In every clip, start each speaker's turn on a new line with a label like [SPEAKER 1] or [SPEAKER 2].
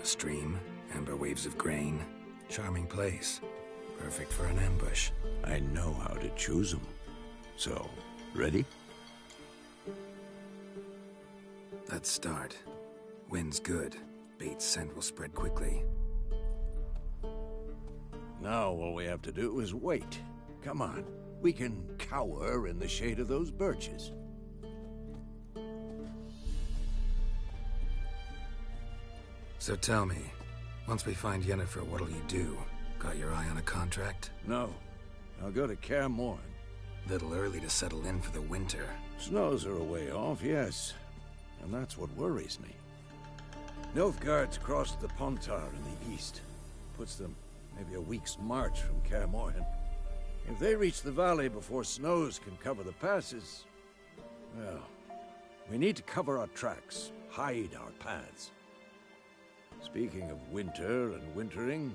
[SPEAKER 1] stream, amber waves of grain. Charming place. Perfect for an ambush.
[SPEAKER 2] I know how to choose them. So, ready?
[SPEAKER 1] Let's start. Wind's good. Bait's scent will spread quickly.
[SPEAKER 2] Now all we have to do is wait. Come on. We can cower in the shade of those birches.
[SPEAKER 1] So tell me, once we find Yennefer, what'll you do? Got your eye on a contract?
[SPEAKER 2] No. I'll go to Kaer Morhen.
[SPEAKER 1] Little early to settle in for the winter.
[SPEAKER 2] Snows are a way off, yes. And that's what worries me. Nilfgaard's crossed the Pontar in the east. Puts them maybe a week's march from Kaer Morhen. If they reach the valley before snows can cover the passes, well, we need to cover our tracks, hide our paths. Speaking of winter and wintering,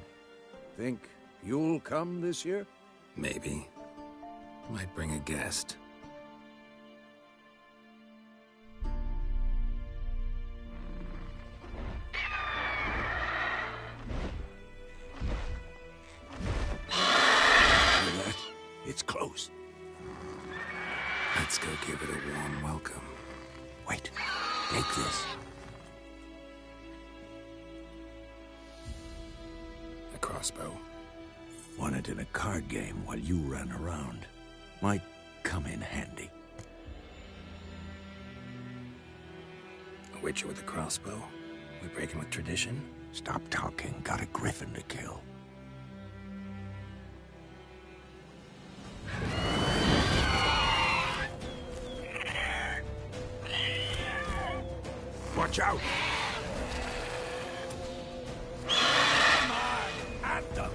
[SPEAKER 2] think you'll come this year?
[SPEAKER 1] Maybe. Might bring a guest.
[SPEAKER 2] It's close.
[SPEAKER 1] Let's go give it a warm welcome.
[SPEAKER 2] Wait, take this.
[SPEAKER 1] A crossbow.
[SPEAKER 2] Won it in a card game while you ran around. Might come in handy.
[SPEAKER 1] A witcher with a crossbow? We breaking with tradition?
[SPEAKER 2] Stop talking. Got a griffin to kill. Watch out! Come on! At them!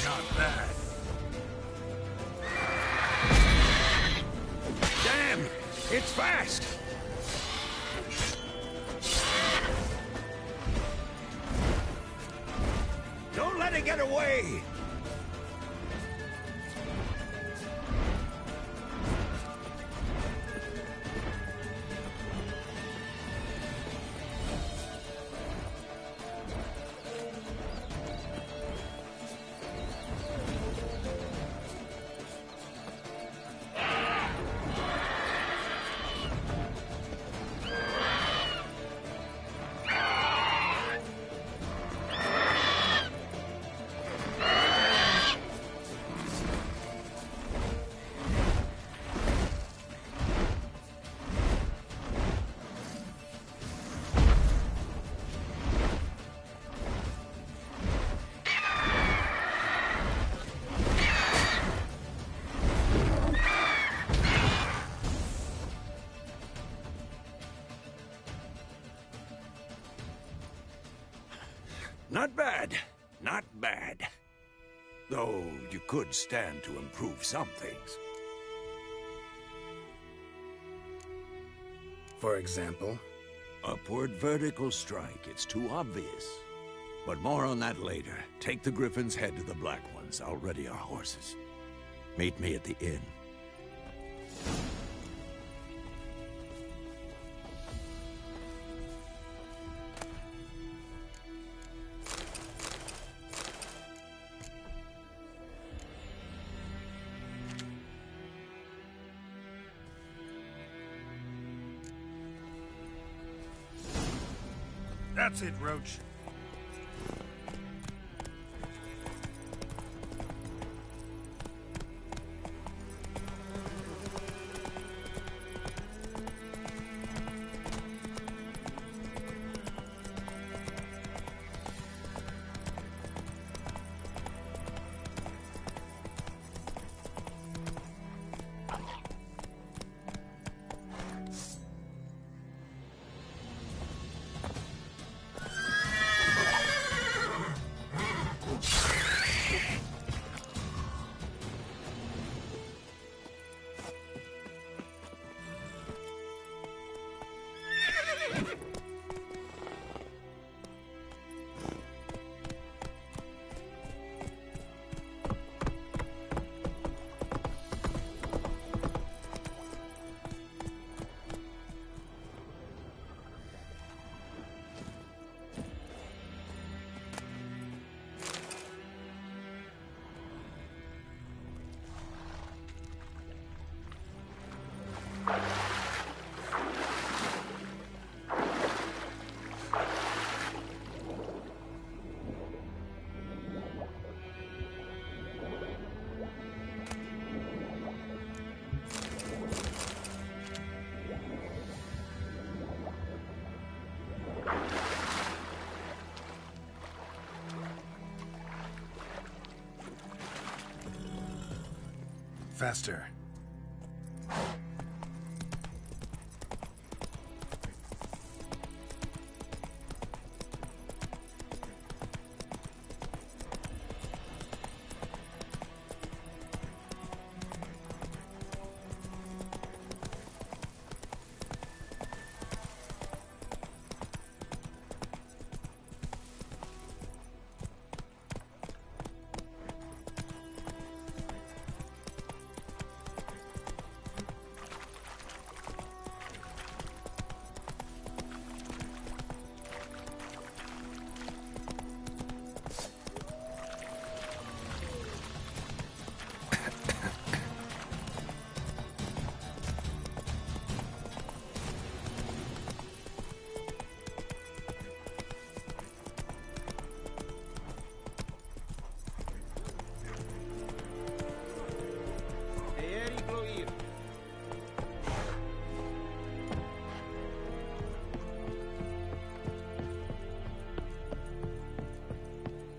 [SPEAKER 2] Not bad. Damn! It's fast! Don't let it get away! Not bad. Not bad. Though you could stand to improve some things.
[SPEAKER 1] For example?
[SPEAKER 2] Upward vertical strike. It's too obvious. But more on that later. Take the Griffin's head to the Black Ones. I'll ready our horses. Meet me at the inn.
[SPEAKER 3] That's it, Roach.
[SPEAKER 1] Faster.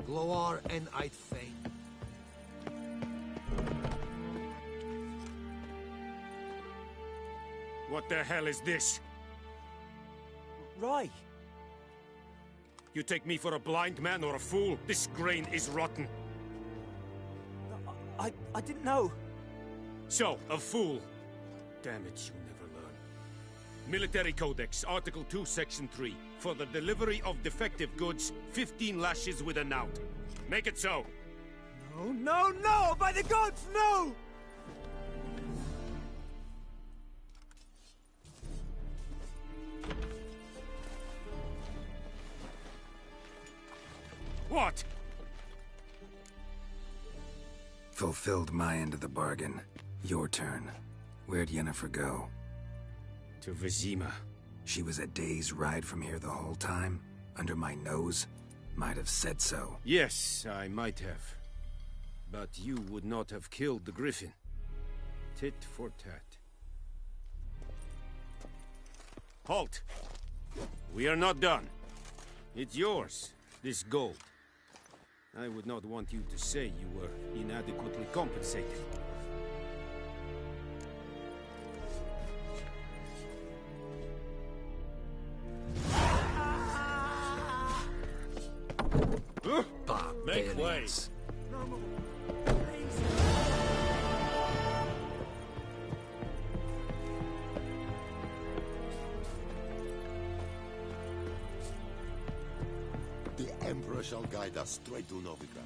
[SPEAKER 3] Gloar and I'd fain.
[SPEAKER 4] What the hell is this?
[SPEAKER 3] Rye.
[SPEAKER 4] You take me for a blind man or a fool? This grain is rotten.
[SPEAKER 3] I didn't know.
[SPEAKER 4] So, a fool. Damn it, you never learn. Military Codex, Article 2, Section 3. For the delivery of defective goods, 15 lashes with a knout. Make it so.
[SPEAKER 3] No, no, no! By the gods, no!
[SPEAKER 4] What?
[SPEAKER 1] Fulfilled my end of the bargain. Your turn. Where'd Yennefer go?
[SPEAKER 4] To Vizima.
[SPEAKER 1] She was a day's ride from here the whole time? Under my nose? Might have said so.
[SPEAKER 4] Yes, I might have. But you would not have killed the Griffin. Tit for tat. Halt! We are not done. It's yours, this gold. I would not want you to say you were inadequately compensated.
[SPEAKER 3] Make way.
[SPEAKER 5] The Emperor shall guide us straight to Novigrad.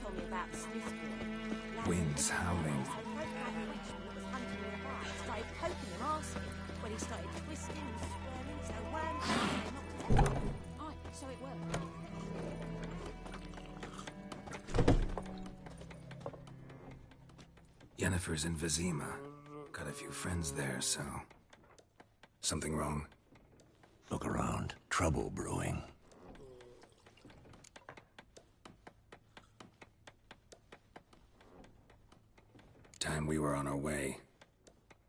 [SPEAKER 6] Told me about the Smith boy.
[SPEAKER 1] Winds howling.
[SPEAKER 6] Started poking him, asking when he started twisting and squirming, so wham, Aye, so it worked.
[SPEAKER 1] Yennefer's in Vizima. Got a few friends there, so... Something wrong?
[SPEAKER 2] Look around. Trouble brewing.
[SPEAKER 1] Time we were on our way.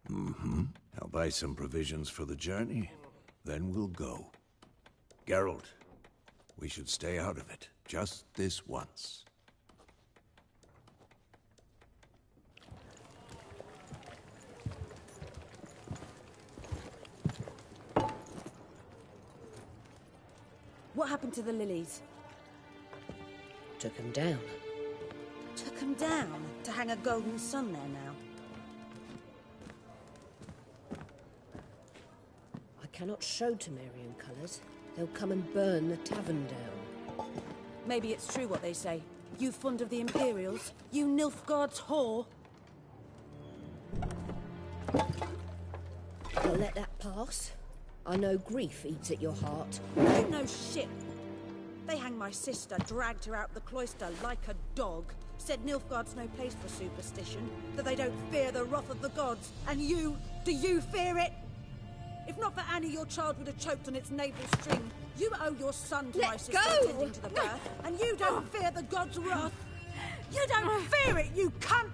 [SPEAKER 2] Mm-hmm. I'll buy some provisions for the journey, then we'll go. Geralt, we should stay out of it, just this once.
[SPEAKER 6] What happened to the lilies?
[SPEAKER 7] Took him down.
[SPEAKER 6] Took them down to hang a golden sun there now.
[SPEAKER 7] I cannot show Temerian colours. They'll come and burn the tavern down.
[SPEAKER 6] Maybe it's true what they say. You fond of the Imperials? You Nilfgaard's whore?
[SPEAKER 7] I'll let that pass. I know grief eats at your heart.
[SPEAKER 6] You know shit. They hanged my sister, dragged her out the cloister like a dog. Said Nilfgaard's no place for superstition, that they don't fear the wrath of the gods. And you, do you fear it? If not for Annie, your child would have choked on its navel string. You owe your son to
[SPEAKER 7] Let
[SPEAKER 6] my sister
[SPEAKER 7] go!
[SPEAKER 6] attending to the birth, and you don't fear the gods' wrath. You don't fear it, you cunt!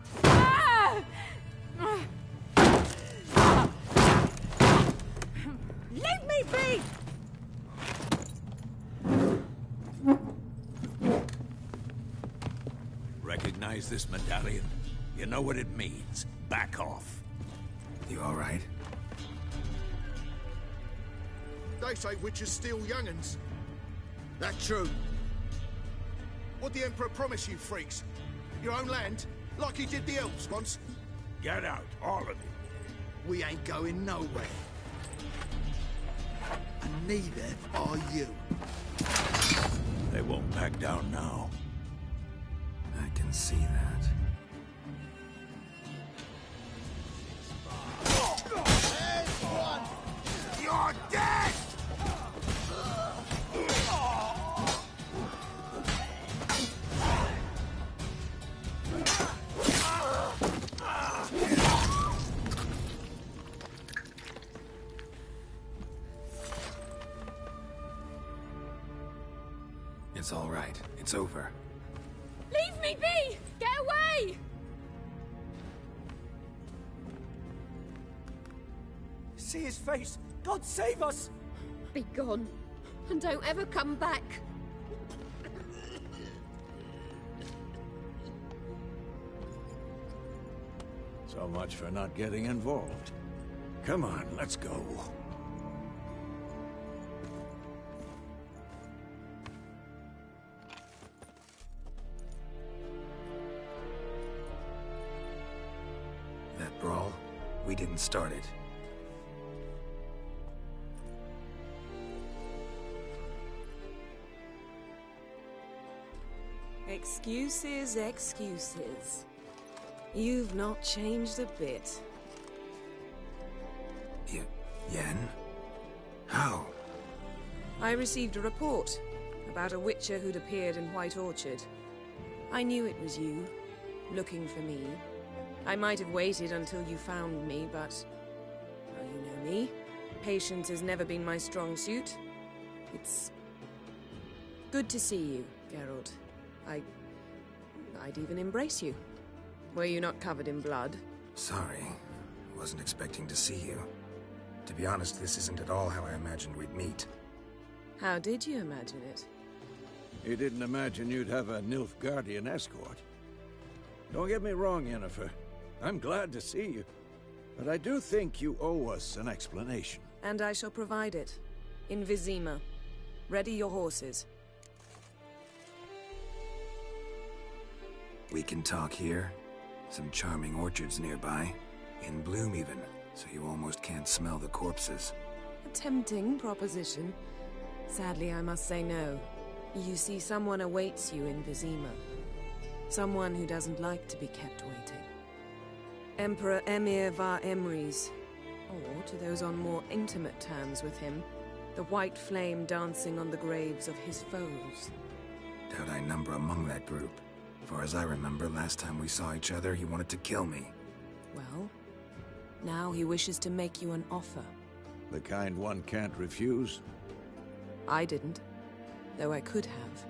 [SPEAKER 6] Leave me be!
[SPEAKER 2] Recognize this medallion? You know what it means. Back off.
[SPEAKER 1] You all right?
[SPEAKER 5] They say witches steal young'uns. That true? What the Emperor promise you, freaks? Your own land? Like he did the elves once?
[SPEAKER 2] Get out, all of you.
[SPEAKER 5] We ain't going nowhere. And neither are you.
[SPEAKER 2] They won't back down now.
[SPEAKER 1] I can see that.
[SPEAKER 5] You're dead!
[SPEAKER 1] It's all right. It's over.
[SPEAKER 8] Leave me be! Get away!
[SPEAKER 3] See his face! God save us!
[SPEAKER 7] Be gone, and don't ever come back.
[SPEAKER 2] So much for not getting involved. Come on, let's go.
[SPEAKER 1] That brawl, we didn't start it.
[SPEAKER 9] Excuses, excuses. You've not changed a bit.
[SPEAKER 1] Yen? How?
[SPEAKER 9] I received a report about a witcher who'd appeared in White Orchard. I knew it was you, looking for me. I might have waited until you found me, but... well, you know me. Patience has never been my strong suit. It's... good to see you, Geralt. I'd even embrace you. Were you not covered in blood?
[SPEAKER 1] Sorry. Wasn't expecting to see you. To be honest, this isn't at all how I imagined we'd meet.
[SPEAKER 9] How did you imagine it?
[SPEAKER 2] You didn't imagine you'd have a Nilfgaardian escort. Don't get me wrong, Yennefer. I'm glad to see you. But I do think you owe us an explanation.
[SPEAKER 9] And I shall provide it. In Vizima. Ready your horses.
[SPEAKER 1] We can talk here. Some charming orchards nearby. In bloom even, so you almost can't smell the corpses.
[SPEAKER 9] A tempting proposition. Sadly, I must say no. You see, someone awaits you in Vizima. Someone who doesn't like to be kept waiting. Emperor Emhyr var Emreis. Or, to those on more intimate terms with him, the white flame dancing on the graves of his foes.
[SPEAKER 1] Doubt I number among that group. Far as I remember, last time we saw each other, he wanted to kill me.
[SPEAKER 9] Well, now he wishes to make you an offer.
[SPEAKER 2] The kind one can't refuse?
[SPEAKER 9] I didn't, though I could have.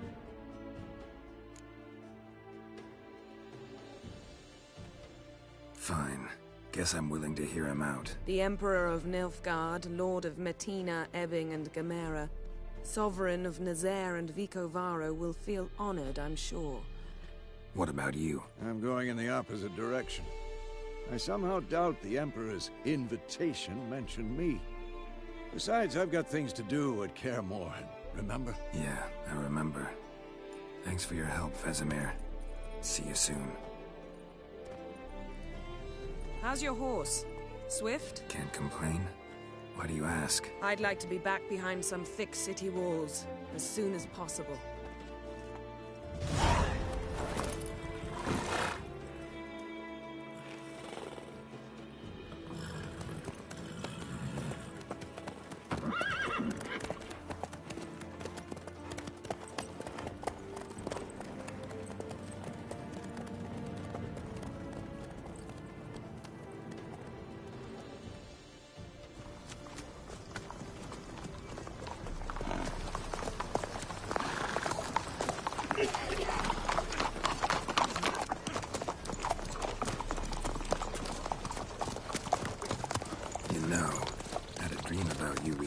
[SPEAKER 1] Fine. Guess I'm willing to hear him out.
[SPEAKER 9] The Emperor of Nilfgaard, Lord of Metina, Ebbing, and Gamera, Sovereign of Nazaire and Vicovaro will feel honored, I'm sure.
[SPEAKER 1] What about you?
[SPEAKER 2] I'm going in the opposite direction. I somehow doubt the Emperor's invitation mentioned me. Besides, I've got things to do at Kaer Morhen, remember?
[SPEAKER 1] Yeah, I remember. Thanks for your help, Vesemir. See you soon.
[SPEAKER 9] How's your horse? Swift?
[SPEAKER 1] Can't complain. Why do you ask?
[SPEAKER 9] I'd like to be back behind some thick city walls, as soon as possible.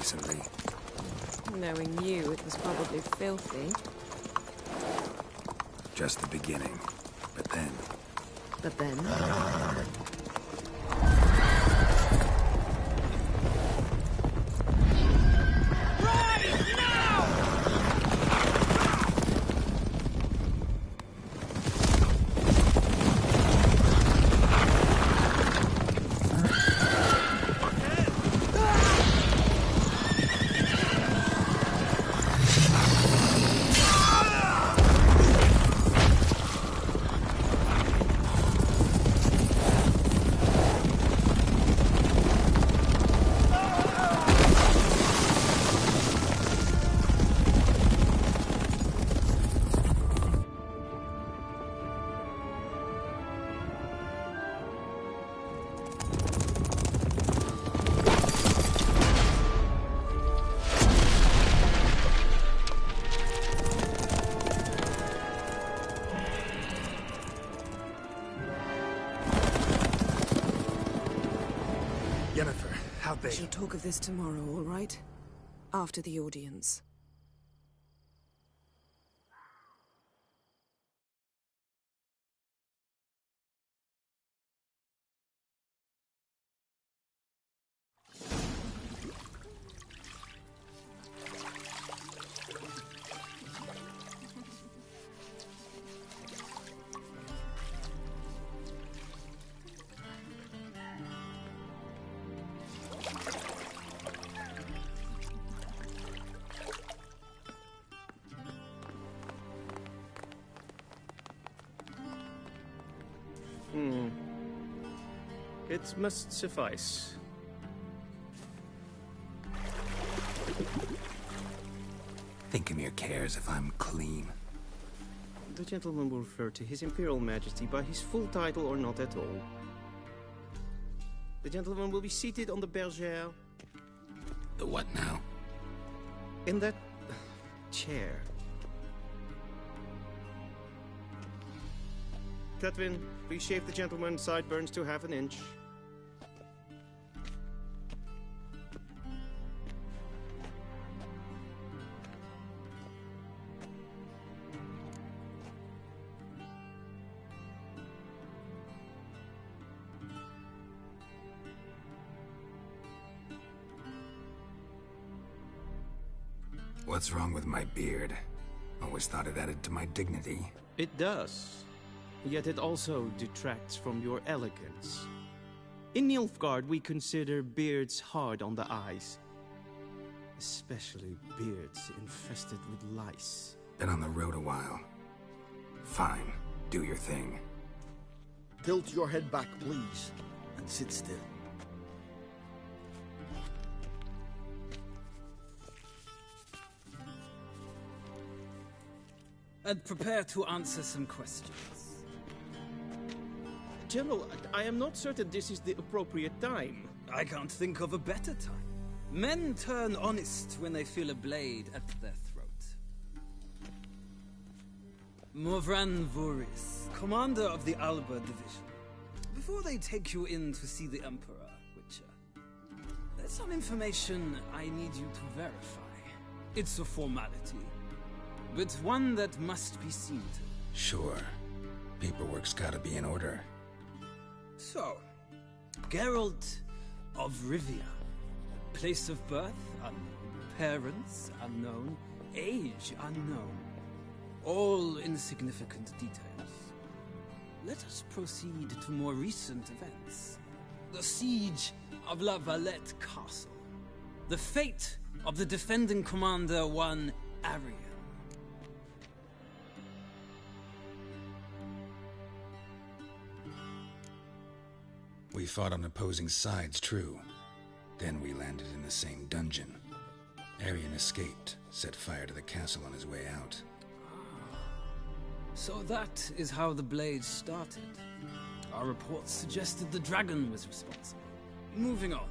[SPEAKER 1] recently.
[SPEAKER 9] Knowing you, it was probably filthy.
[SPEAKER 1] Just the beginning. But then...
[SPEAKER 9] But then...
[SPEAKER 1] Yennefer, how'd they...
[SPEAKER 9] We shall talk of this tomorrow, all right? After the audience.
[SPEAKER 10] It must suffice.
[SPEAKER 1] Thinkamere cares if I'm clean.
[SPEAKER 10] The gentleman will refer to His Imperial Majesty by his full title or not at all. The gentleman will be seated on the bergère.
[SPEAKER 1] The what now?
[SPEAKER 10] In that... chair. Catwin, please shave the gentleman's sideburns to half an inch.
[SPEAKER 1] What's wrong with my beard? Always thought it added to my dignity.
[SPEAKER 10] It does. Yet it also detracts from your elegance. In Nilfgaard, we consider beards hard on the eyes. Especially beards infested with lice.
[SPEAKER 1] Been on the road a while. Fine. Do your thing.
[SPEAKER 5] Tilt your head back, please, and sit still.
[SPEAKER 11] And prepare to answer some questions.
[SPEAKER 10] General, I am not certain this is the appropriate time.
[SPEAKER 11] I can't think of a better time. Men turn honest when they feel a blade at their throat. Morvran Voorhis, commander of the Alba Division. Before they take you in to see the Emperor, Witcher, there's some information I need you to verify. It's a formality, but one that must be seen to.
[SPEAKER 1] Sure. Paperwork's gotta be in order.
[SPEAKER 11] So, Geralt of Rivia. Place of birth unknown. Parents unknown. Age unknown. All insignificant details. Let us proceed to more recent events. The siege of La Valette Castle. The fate of the defending commander, one Arian.
[SPEAKER 1] We fought on opposing sides, true. Then we landed in the same dungeon. Arian escaped, set fire to the castle on his way out.
[SPEAKER 11] So that is how the Blade started. Our reports suggested the dragon was responsible. Moving on.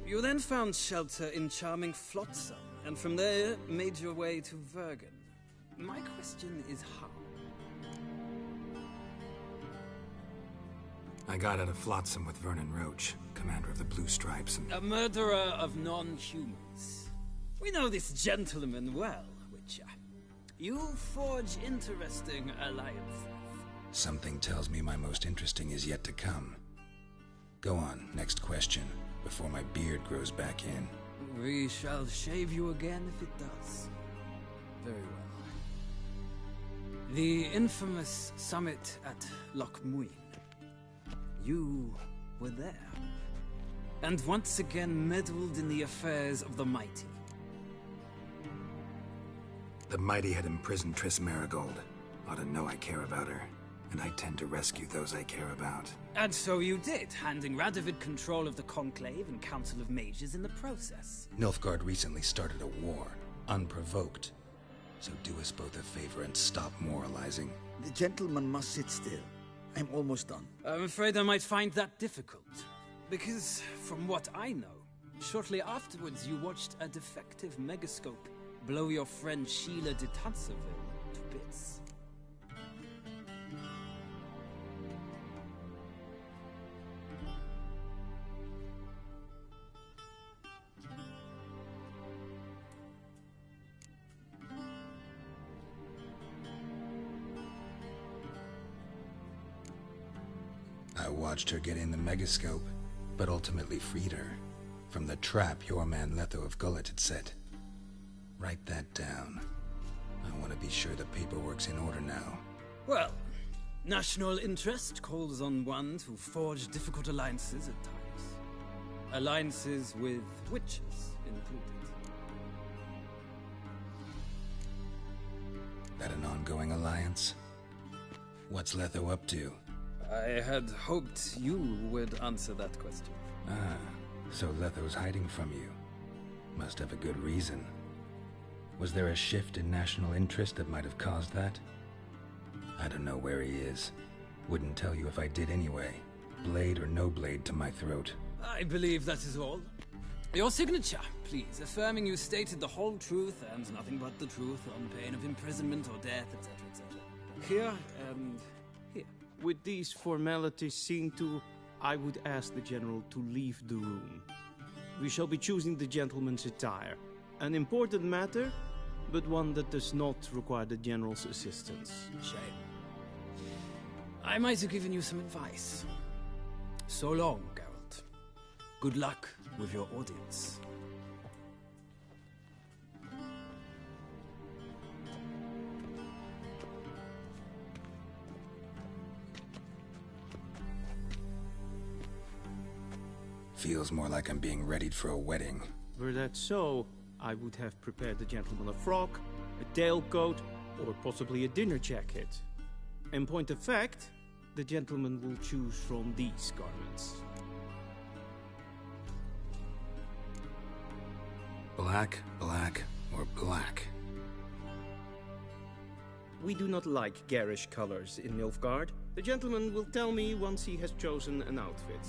[SPEAKER 11] You then found shelter in charming Flotsam, and from there made your way to Vergen. My question is how?
[SPEAKER 1] I got out of Flotsam with Vernon Roach, commander of the Blue Stripes, and...
[SPEAKER 11] A murderer of non-humans. We know this gentleman well, Witcher. You forge interesting alliances.
[SPEAKER 1] Something tells me my most interesting is yet to come. Go on, next question, before my beard grows back in.
[SPEAKER 11] We shall shave you again if it does. Very well. The infamous summit at Loch Muin. You were there. And once again meddled in the affairs of the mighty.
[SPEAKER 1] The mighty had imprisoned Triss Merigold. Ought to know I care about her. And I tend to rescue those I care about.
[SPEAKER 11] And so you did, handing Radovid control of the Conclave and Council of Mages in the process.
[SPEAKER 1] Nilfgaard recently started a war, unprovoked. So do us both a favor and stop moralizing.
[SPEAKER 3] The gentleman must sit still. I'm almost done.
[SPEAKER 11] I'm afraid I might find that difficult. Because, from what I know, shortly afterwards you watched a defective megascope blow your friend Sheila de Tanserville to bits.
[SPEAKER 1] I watched her get in the megascope, but ultimately freed her from the trap your man Letho of Gullet had set. Write that down. I want to be sure the paperwork's in order now.
[SPEAKER 11] Well, national interest calls on one to forge difficult alliances at times. Alliances with witches included.
[SPEAKER 1] That an ongoing alliance? What's Letho up to?
[SPEAKER 11] I had hoped you would answer that question.
[SPEAKER 1] Ah, so Letho's hiding from you. Must have a good reason. Was there a shift in national interest that might have caused that? I don't know where he is. Wouldn't tell you if I did anyway. Blade or no blade to my throat.
[SPEAKER 11] I believe that is all. Your signature, please, affirming you stated the whole truth and nothing but the truth on pain of imprisonment or death, etc., etc. Here and here.
[SPEAKER 10] With these formalities seen to, I would ask the General to leave the room. We shall be choosing the gentleman's attire. An important matter, but one that does not require the General's assistance.
[SPEAKER 11] Shame. I might have given you some advice. So long, Geralt. Good luck with your audience.
[SPEAKER 1] Feels more like I'm being readied for a wedding.
[SPEAKER 10] Were that so, I would have prepared the gentleman a frock, a tailcoat, or possibly a dinner jacket. In point of fact, the gentleman will choose from these garments.
[SPEAKER 1] Black, black, or black?
[SPEAKER 10] We do not like garish colors in Nilfgaard. The gentleman will tell me once he has chosen an outfit.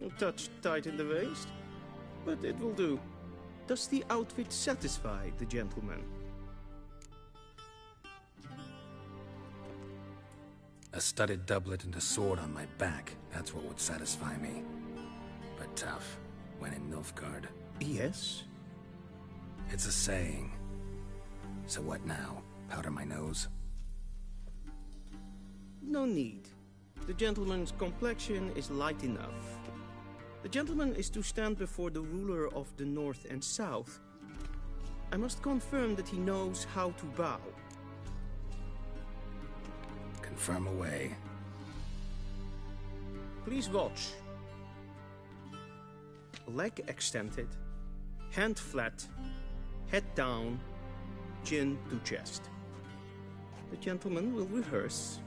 [SPEAKER 10] A touch tight in the waist, but it will do. Does the outfit satisfy the gentleman?
[SPEAKER 1] A studded doublet and a sword on my back, that's what would satisfy me. But tough, when in Nilfgaard.
[SPEAKER 10] Yes?
[SPEAKER 1] It's a saying. So what now? Powder my nose?
[SPEAKER 10] No need. The gentleman's complexion is light enough. The gentleman is to stand before the ruler of the North and South. I must confirm that he knows how to bow.
[SPEAKER 1] Confirm away.
[SPEAKER 10] Please watch. Leg extended, hand flat, head down, chin to chest. The gentleman will rehearse.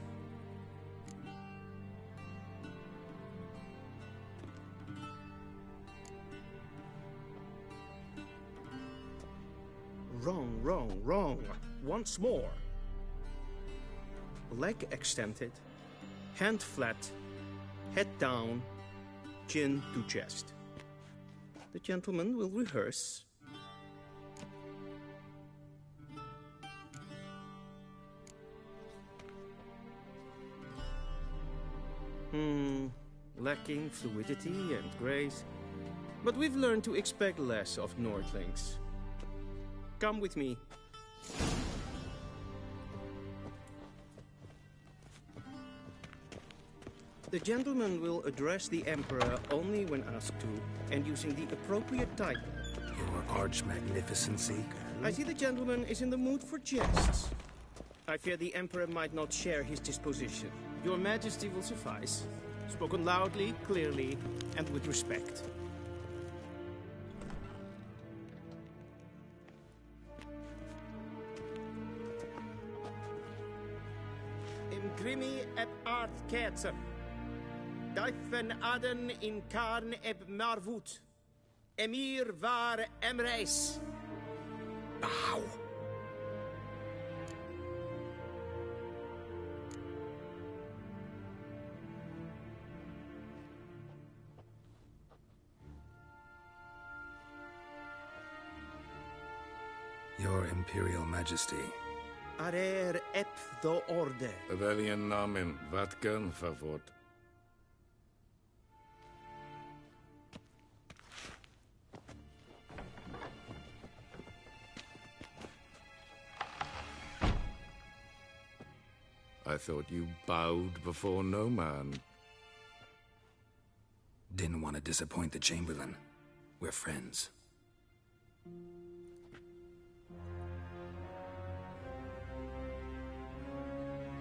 [SPEAKER 10] Wrong, wrong, wrong. Once more. Leg extended, hand flat, head down, chin to chest. The gentleman will rehearse. Lacking fluidity and grace. But we've learned to expect less of Nordlings. Come with me. The gentleman will address the Emperor only when asked to, and using the appropriate title.
[SPEAKER 1] Your Arch-Magnificency?
[SPEAKER 10] I see the gentleman is in the mood for jests. I fear the Emperor might not share his disposition. Your Majesty will suffice. Spoken loudly, clearly, and with respect. Imgrimi eb art kerzen. Duifen aden in karn eb marvoet. Emir var emreis.
[SPEAKER 1] Bow. Your Imperial Majesty.
[SPEAKER 10] Arer ep do orde.
[SPEAKER 12] Welchen Namen? Wat gern verwort? I thought you bowed before no man.
[SPEAKER 1] Didn't want to disappoint the Chamberlain. We're friends.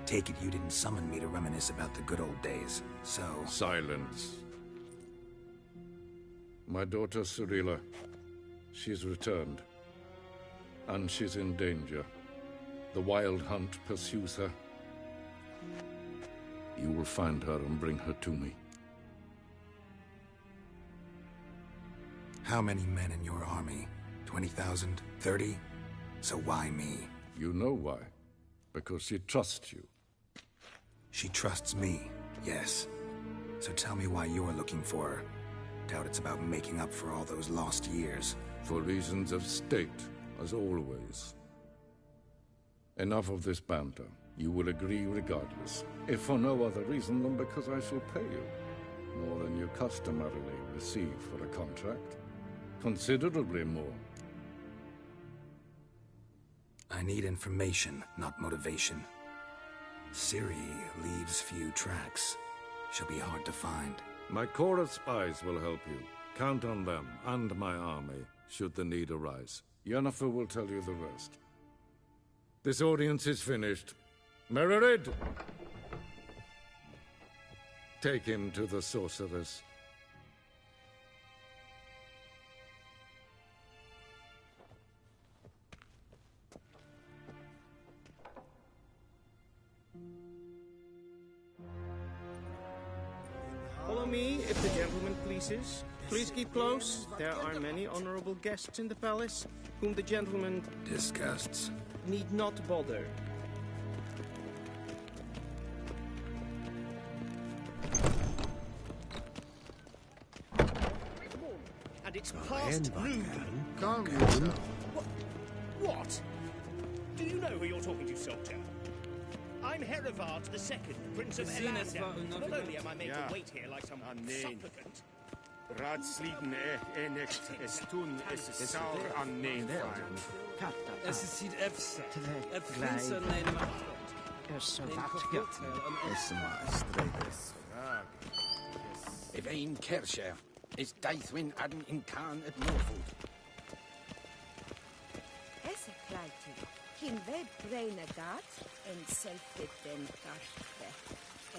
[SPEAKER 1] Take it you didn't summon me to reminisce about the good old days, so...
[SPEAKER 12] Silence. My daughter Cirilla, she's returned. And she's in danger. The Wild Hunt pursues her. You will find her and bring her to me.
[SPEAKER 1] How many men in your army? 20,000? 30? So why me?
[SPEAKER 12] You know why. Because she trusts you.
[SPEAKER 1] She trusts me, yes. So tell me why you're looking for her. Doubt it's about making up for all those lost years.
[SPEAKER 12] For reasons of state, as always. Enough of this banter. You will agree regardless. If for no other reason than because I shall pay you. More than you customarily receive for a contract. Considerably more.
[SPEAKER 1] I need information, not motivation. Ciri leaves few tracks. She'll be hard to find.
[SPEAKER 12] My corps of spies will help you. Count on them, and my army, should the need arise. Yennefer will tell you the rest. This audience is finished. Mererid! Take him to the sorceress.
[SPEAKER 10] Follow me, if the gentleman pleases. Please keep close. There are many honorable guests in the palace, whom the gentleman...
[SPEAKER 1] disgusts.
[SPEAKER 10] ...need not bother.
[SPEAKER 13] And it's past noon.
[SPEAKER 5] Calm yourself.
[SPEAKER 13] What? Do you know who you're talking to, soldier? I'm Herivard II, Prince of Elander. Not only am I made to wait here like some supplicant...
[SPEAKER 4] Raadsleden echt es tun es sauer an neefvaart.
[SPEAKER 11] Es is hier efse. Efse neem achtergrond.
[SPEAKER 14] Så vart is maar strijders. If een kersje is Deithwin adden in Khan at Norfoot.
[SPEAKER 6] Esse kleite, kin we breine gat en selfit den karte.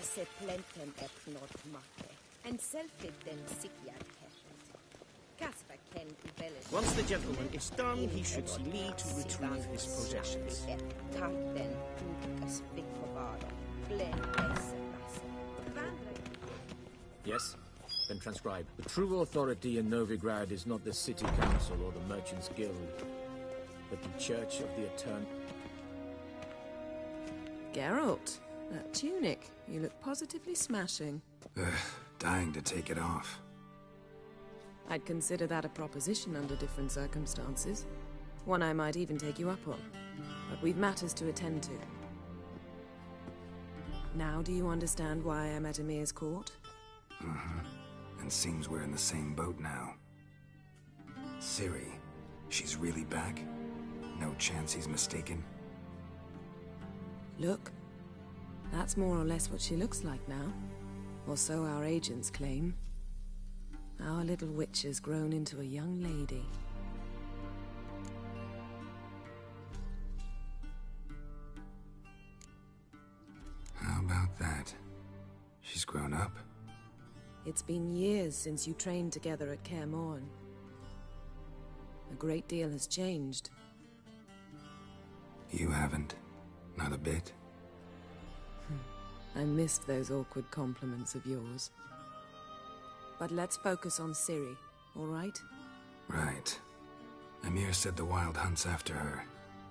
[SPEAKER 6] Esse plenten et not makke. En selfit den sikjar kerret. Kasper
[SPEAKER 13] Once the gentleman is done, he should see me to retrieve his possessions.
[SPEAKER 15] Yes? Then transcribe. The true authority in Novigrad is not the City Council or the Merchants Guild, but the Church of the Eternal...
[SPEAKER 9] Geralt, that tunic. You look positively smashing.
[SPEAKER 1] Dying to take it off.
[SPEAKER 9] I'd consider that a proposition under different circumstances. One I might even take you up on. But we've matters to attend to. Now do you understand why I'm at Emir's court?
[SPEAKER 1] Mm-hmm. And seems we're in the same boat now. Ciri, she's really back? No chance he's mistaken?
[SPEAKER 9] Look, that's more or less what she looks like now. Or so our agents claim. Our little witch has grown into a young lady.
[SPEAKER 1] How about that? She's grown up?
[SPEAKER 9] It's been years since you trained together at Kaer Morhen. A great deal has changed.
[SPEAKER 1] You haven't? Not a bit?
[SPEAKER 9] I missed those awkward compliments of yours. But let's focus on Ciri, all right?
[SPEAKER 1] Right. Emir said the Wild Hunt's after her.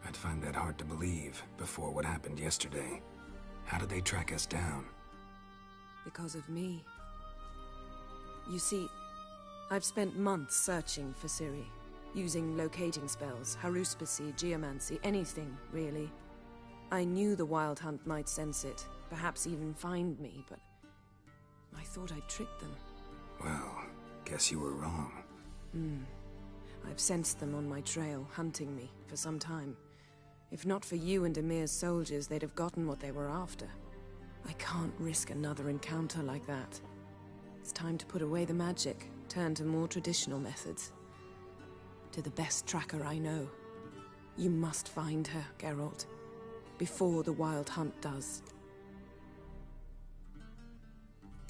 [SPEAKER 1] I'd find that hard to believe before what happened yesterday. How did they track us down?
[SPEAKER 9] Because of me. You see, I've spent months searching for Ciri, using locating spells, haruspicy, geomancy, anything, really. I knew the Wild Hunt might sense it, perhaps even find me, but I thought I'd tricked them.
[SPEAKER 1] Well, guess you were wrong.
[SPEAKER 9] I've sensed them on my trail, hunting me, for some time. If not for you and Emir's soldiers, they'd have gotten what they were after. I can't risk another encounter like that. It's time to put away the magic, turn to more traditional methods. To the best tracker I know. You must find her, Geralt. Before the Wild Hunt does.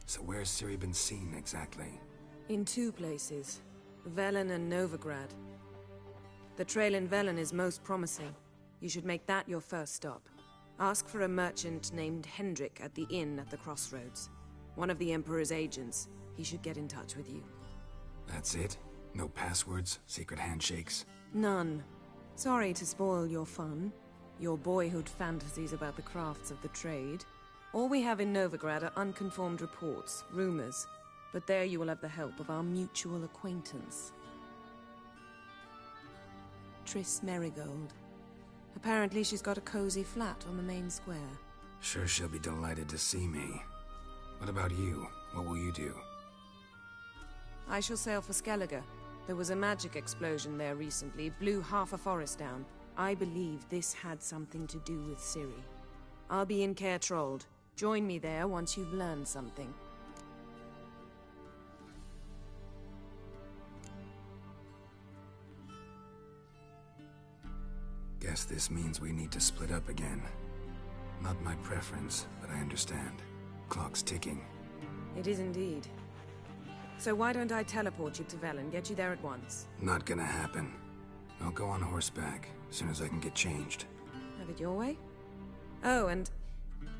[SPEAKER 1] So where's Ciri been seen, exactly?
[SPEAKER 9] In two places. Velen and Novigrad. The trail in Velen is most promising. You should make that your first stop. Ask for a merchant named Hendrik at the inn at the crossroads. One of the Emperor's agents. He should get in touch with you.
[SPEAKER 1] That's it? No passwords? Secret handshakes?
[SPEAKER 9] None. Sorry to spoil your fun. Your boyhood fantasies about the crafts of the trade. All we have in Novigrad are unconfirmed reports, rumors. But there you will have the help of our mutual acquaintance. Triss Merigold. Apparently she's got a cozy flat on the main square.
[SPEAKER 1] Sure she'll be delighted to see me. What about you? What will you do?
[SPEAKER 9] I shall sail for Skellige. There was a magic explosion there recently, blew half a forest down. I believe this had something to do with Ciri. I'll be in Caer Trolde. Join me there once you've learned something.
[SPEAKER 1] Guess this means we need to split up again. Not my preference, but I understand. Clock's ticking.
[SPEAKER 9] It is indeed. So why don't I teleport you to Velen, get you there at once?
[SPEAKER 1] Not gonna happen. I'll go on horseback, as soon as I can get changed.
[SPEAKER 9] Have it your way? Oh, and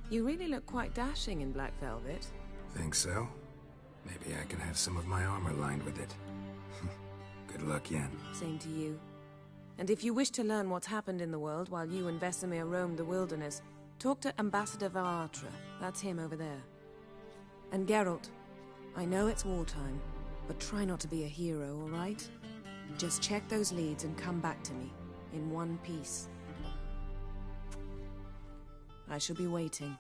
[SPEAKER 9] you really look quite dashing in black velvet.
[SPEAKER 1] Think so? Maybe I can have some of my armor lined with it. Good luck, Yen.
[SPEAKER 9] Same to you. And if you wish to learn what's happened in the world while you and Vesemir roamed the wilderness, talk to Ambassador Varatra. That's him over there. And Geralt, I know it's wartime, but try not to be a hero, all right? Just check those leads and come back to me, in one piece. I shall be waiting.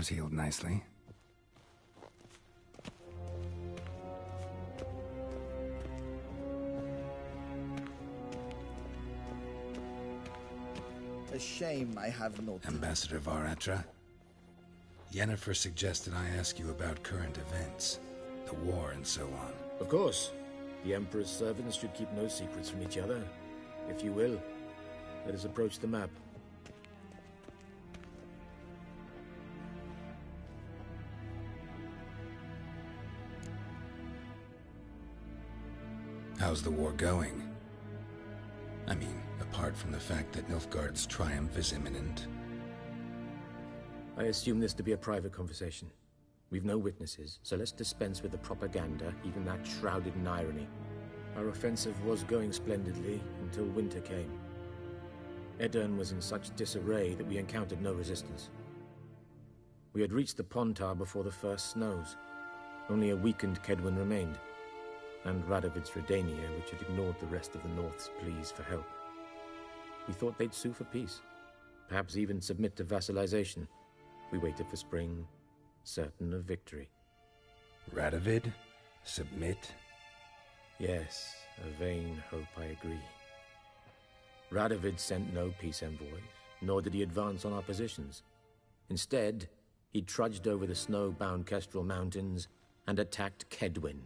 [SPEAKER 1] scars healed nicely.
[SPEAKER 16] A shame I have not...
[SPEAKER 1] Ambassador Varatra, Yennefer suggested I ask you about current events, the war and so on.
[SPEAKER 15] Of course. The Emperor's servants should keep no secrets from each other. If you will, let us approach the map.
[SPEAKER 1] How's the war going? I mean, apart from the fact that Nilfgaard's triumph is imminent.
[SPEAKER 15] I assume this to be a private conversation. We've no witnesses, so let's dispense with the propaganda, even that shrouded in irony. Our offensive was going splendidly until winter came. Aedirn was in such disarray that we encountered no resistance. We had reached the Pontar before the first snows. Only a weakened Kaedwen remained, and Radovid's Redania, which had ignored the rest of the North's pleas for help. We thought they'd sue for peace, perhaps even submit to vassalization. We waited for spring, certain of victory.
[SPEAKER 1] Radovid? Submit?
[SPEAKER 15] Yes, a vain hope, I agree. Radovid sent no peace envoys, nor did he advance on our positions. Instead, he trudged over the snow-bound Kestrel Mountains and attacked Kaedwen,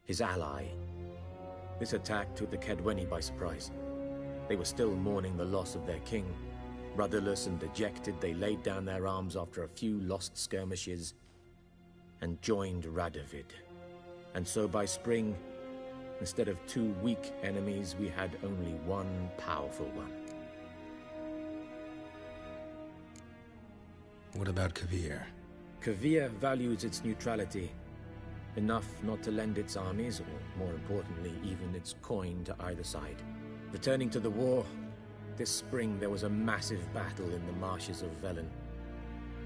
[SPEAKER 15] his ally. This attack took the Kaedweni by surprise. They were still mourning the loss of their king. Rudderless and dejected, they laid down their arms after a few lost skirmishes and joined Radovid. And so by spring, instead of 2 weak enemies, we had only 1 powerful one.
[SPEAKER 1] What about Kovir?
[SPEAKER 15] Kovir values its neutrality, enough not to lend its armies, or more importantly, even its coin to either side. Returning to the war, this spring there was a massive battle in the marshes of Velen.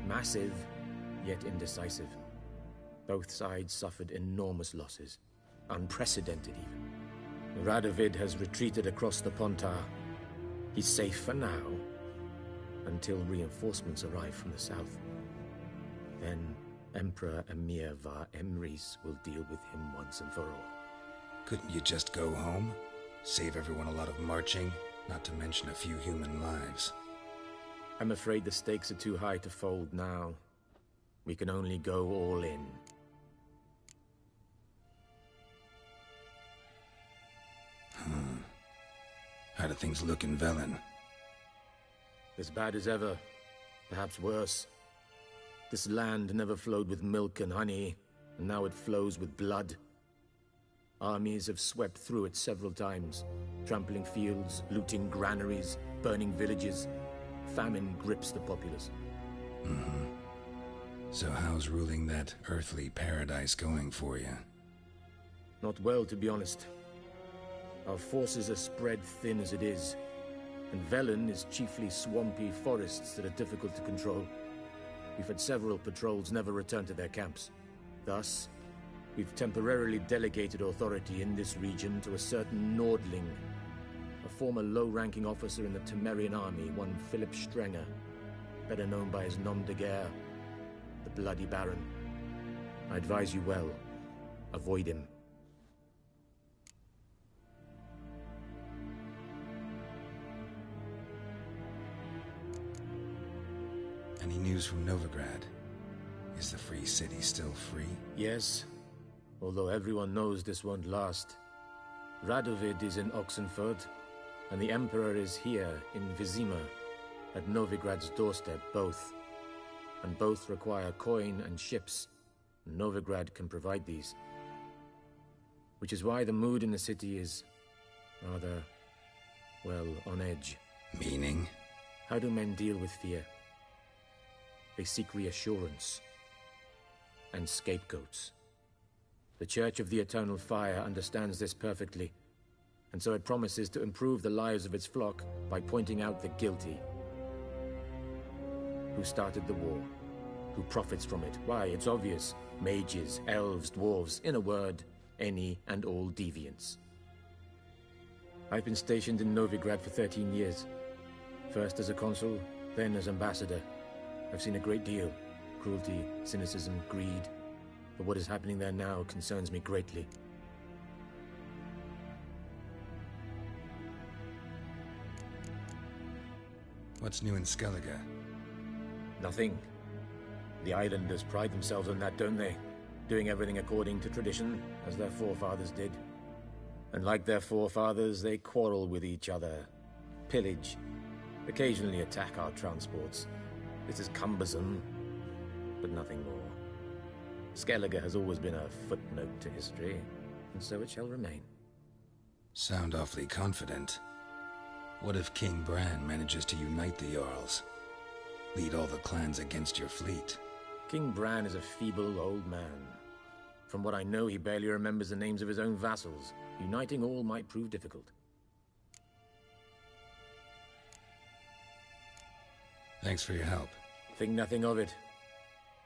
[SPEAKER 15] Massive, yet indecisive. Both sides suffered enormous losses, unprecedented even. Radovid has retreated across the Pontar. He's safe for now, until reinforcements arrive from the south. Then Emperor Emhyr var Emreis will deal with him once and for all.
[SPEAKER 1] Couldn't you just go home? Save everyone a lot of marching, not to mention a few human lives.
[SPEAKER 15] I'm afraid the stakes are too high to fold now. We can only go all in.
[SPEAKER 1] How do things look in Velen?
[SPEAKER 15] As bad as ever, perhaps worse. This land never flowed with milk and honey, and now it flows with blood. Armies have swept through it several times, trampling fields, looting granaries, burning villages. Famine grips the populace.
[SPEAKER 1] So how's ruling that earthly paradise going for you?
[SPEAKER 15] Not well, to be honest. Our forces are spread thin as it is, and Velen is chiefly swampy forests that are difficult to control. We've had several patrols never return to their camps. Thus, we've temporarily delegated authority in this region to a certain Nordling, a former low-ranking officer in the Temerian army, one Philip Strenger, better known by his nom de guerre, the Bloody Baron. I advise you well. Avoid him.
[SPEAKER 1] Any news from Novigrad? Is the Free City still free?
[SPEAKER 15] Yes, although everyone knows this won't last. Radovid is in Oxenford, and the Emperor is here in Vizima, at Novigrad's doorstep, both. And both require coin and ships. Novigrad can provide these. Which is why the mood in the city is rather, well, on edge.
[SPEAKER 1] Meaning?
[SPEAKER 15] How do men deal with fear? They seek reassurance and scapegoats. The Church of the Eternal Fire understands this perfectly, and so it promises to improve the lives of its flock by pointing out the guilty. Who started the war? Who profits from it? Why, it's obvious. Mages, elves, dwarves, in a word, any and all deviants. I've been stationed in Novigrad for 13 years. First as a consul, then as ambassador. I've seen a great deal. cruelty, cynicism, greed. But what is happening there now concerns me greatly.
[SPEAKER 1] What's new in Skellige?
[SPEAKER 15] Nothing. The islanders pride themselves on that, don't they? Doing everything according to tradition, as their forefathers did. And like their forefathers, they quarrel with each other, pillage, occasionally attack our transports. This is cumbersome, but nothing more. Skellige has always been a footnote to history, and so it shall remain.
[SPEAKER 1] Sound awfully confident. What if King Bran manages to unite the Jarls? Lead all the clans against your fleet?
[SPEAKER 15] King Bran is a feeble old man. From what I know, he barely remembers the names of his own vassals. Uniting all might prove difficult.
[SPEAKER 1] Thanks for your help.
[SPEAKER 15] Think nothing of it.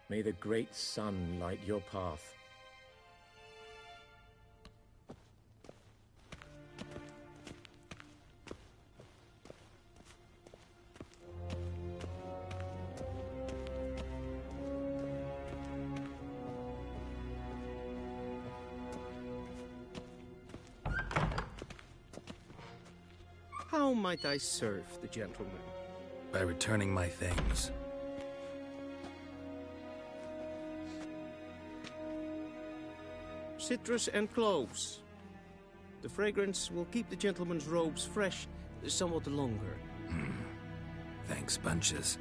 [SPEAKER 15] May the great sun light your path.
[SPEAKER 10] How might I serve the gentleman?
[SPEAKER 1] By returning my things.
[SPEAKER 10] Citrus and cloves. The fragrance will keep the gentleman's robes fresh somewhat longer.
[SPEAKER 1] Thanks, bunches.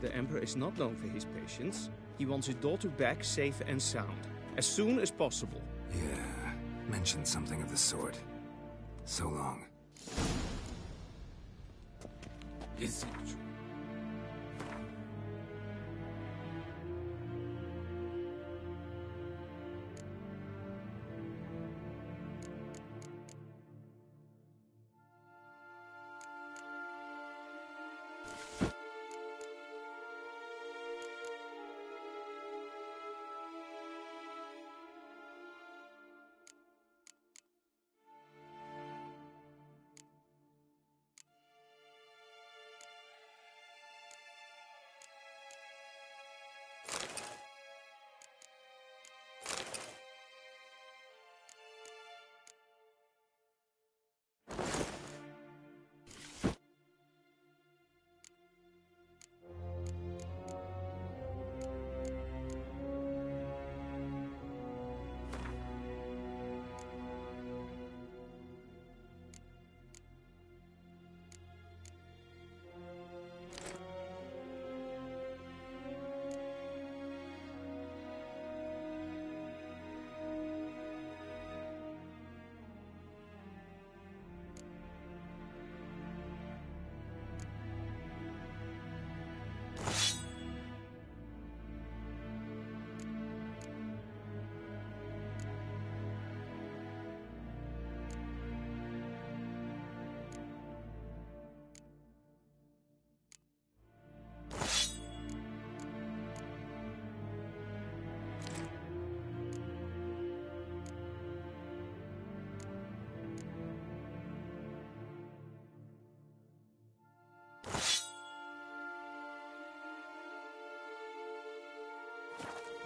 [SPEAKER 10] The Emperor is not known for his patience. He wants his daughter back safe and sound, as soon as possible.
[SPEAKER 1] Yeah, mentioned something of the sort. So long.
[SPEAKER 14] Is it true?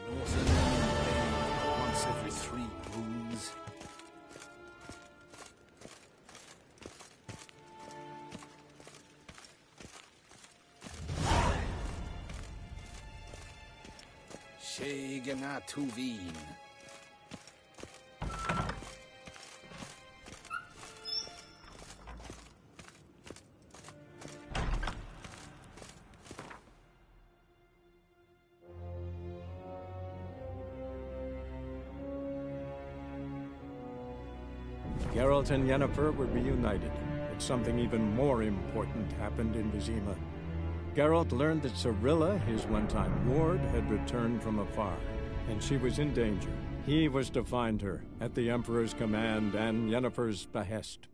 [SPEAKER 14] Northern rain once every 3 moons. Shegana Tuvin.
[SPEAKER 17] Geralt and Yennefer were reunited, but something even more important happened in Vizima. Geralt learned that Cirilla, his one-time ward, had returned from afar, and she was in danger. He was to find her, at the Emperor's command and Yennefer's behest.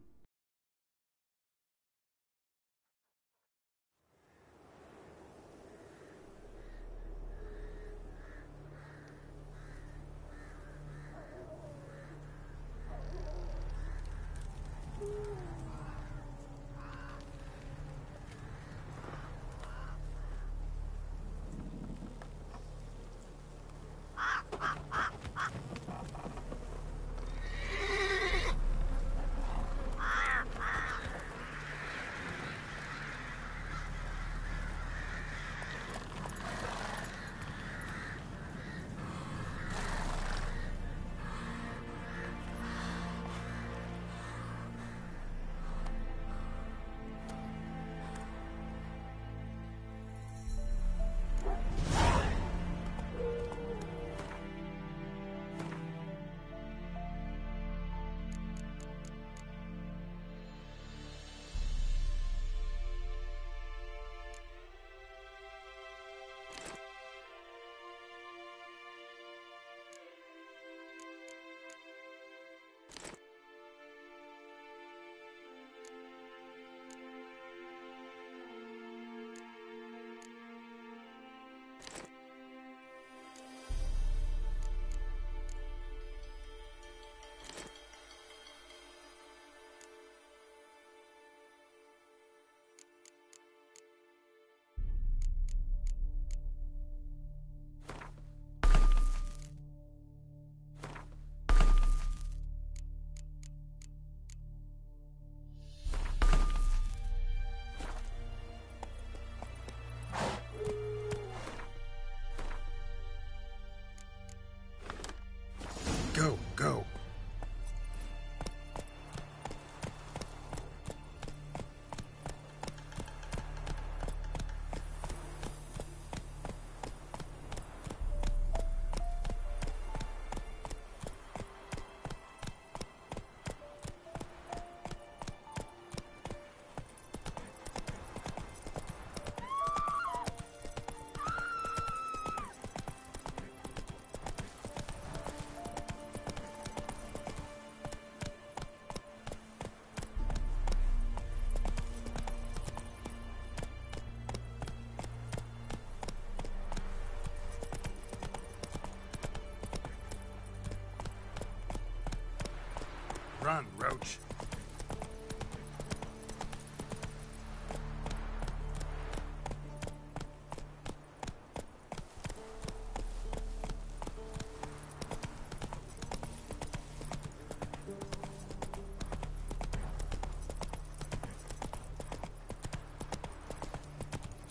[SPEAKER 1] Go, go.
[SPEAKER 4] Run, Roach.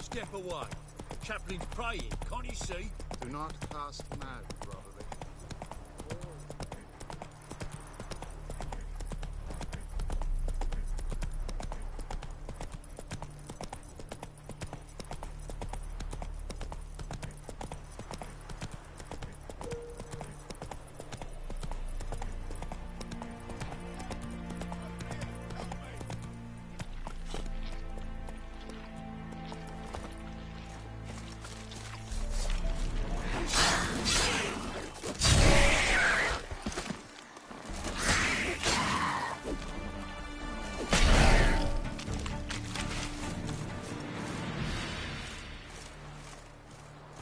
[SPEAKER 5] Step away. Chaplain's praying, can't you see?
[SPEAKER 18] Do not cast mad, Roderick.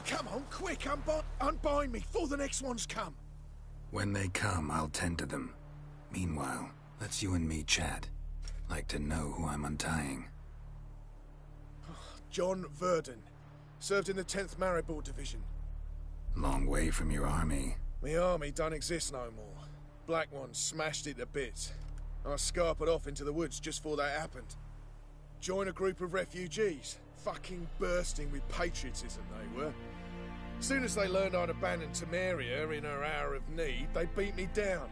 [SPEAKER 5] Come on, quick, unbind me before the next ones come.
[SPEAKER 1] When they come, I'll tend to them. Meanwhile, let's you and me chat. Like to know who I'm untying.
[SPEAKER 5] John Verdon. Served in the 10th Maribor Division.
[SPEAKER 1] Long way from your army.
[SPEAKER 5] My army don't exist no more. Black Ones smashed it to bits. I scarpered off into the woods just before that happened. Joined a group of refugees. Fucking bursting with patriotism, they were. Soon as they learned I'd abandoned Temeria in her hour of need, they beat me down.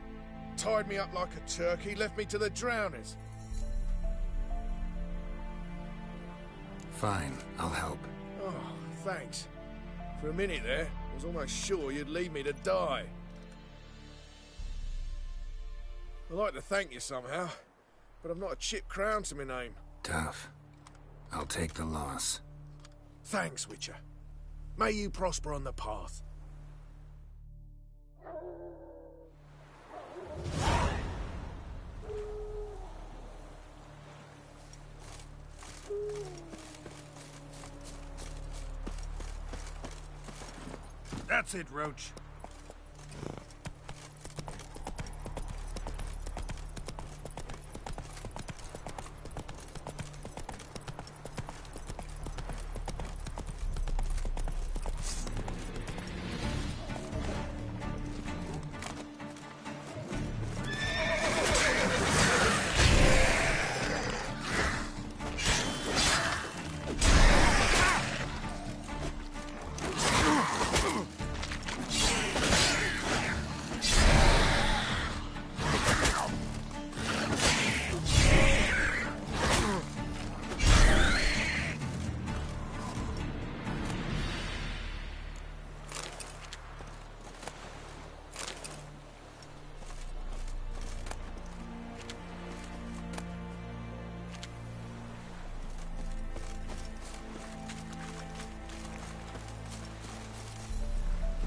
[SPEAKER 5] Tied me up like a turkey, left me to the drowners.
[SPEAKER 1] Fine, I'll help.
[SPEAKER 5] Oh, thanks. For a minute there, I was almost sure you'd leave me to die. I'd like to thank you somehow, but I've not a chip crown to my name.
[SPEAKER 1] Tough. I'll take the loss.
[SPEAKER 5] Thanks, Witcher. May you prosper on the path.
[SPEAKER 4] That's it, Roach.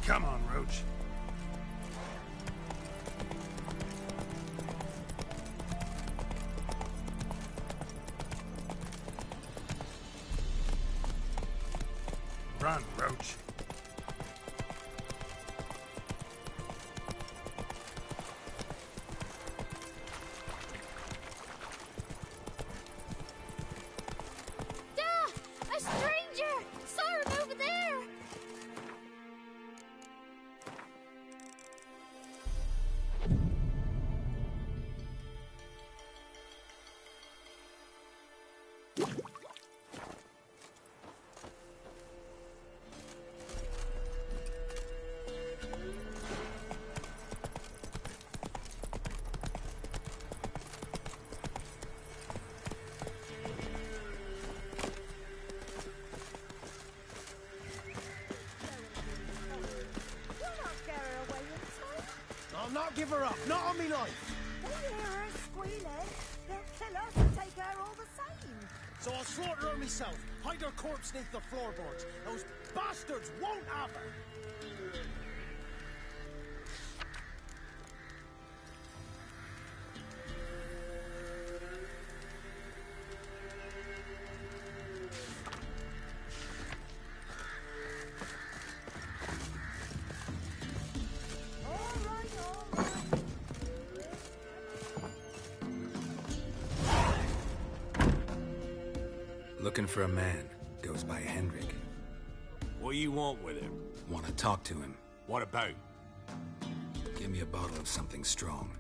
[SPEAKER 4] Come on, Roach. Run, Roach.
[SPEAKER 8] A stranger! Saw him over there!
[SPEAKER 3] give her up. Not on me life.
[SPEAKER 6] They hear her squealing. They'll kill us and take her all the same.
[SPEAKER 3] So I'll slaughter her myself. Hide her corpse beneath the floorboards. Those bastards won't have her.
[SPEAKER 1] Looking for a man. Goes by Hendrik.
[SPEAKER 4] What do you want with him?
[SPEAKER 1] Want to talk to him.
[SPEAKER 4] What about?
[SPEAKER 1] Give me a bottle of something strong.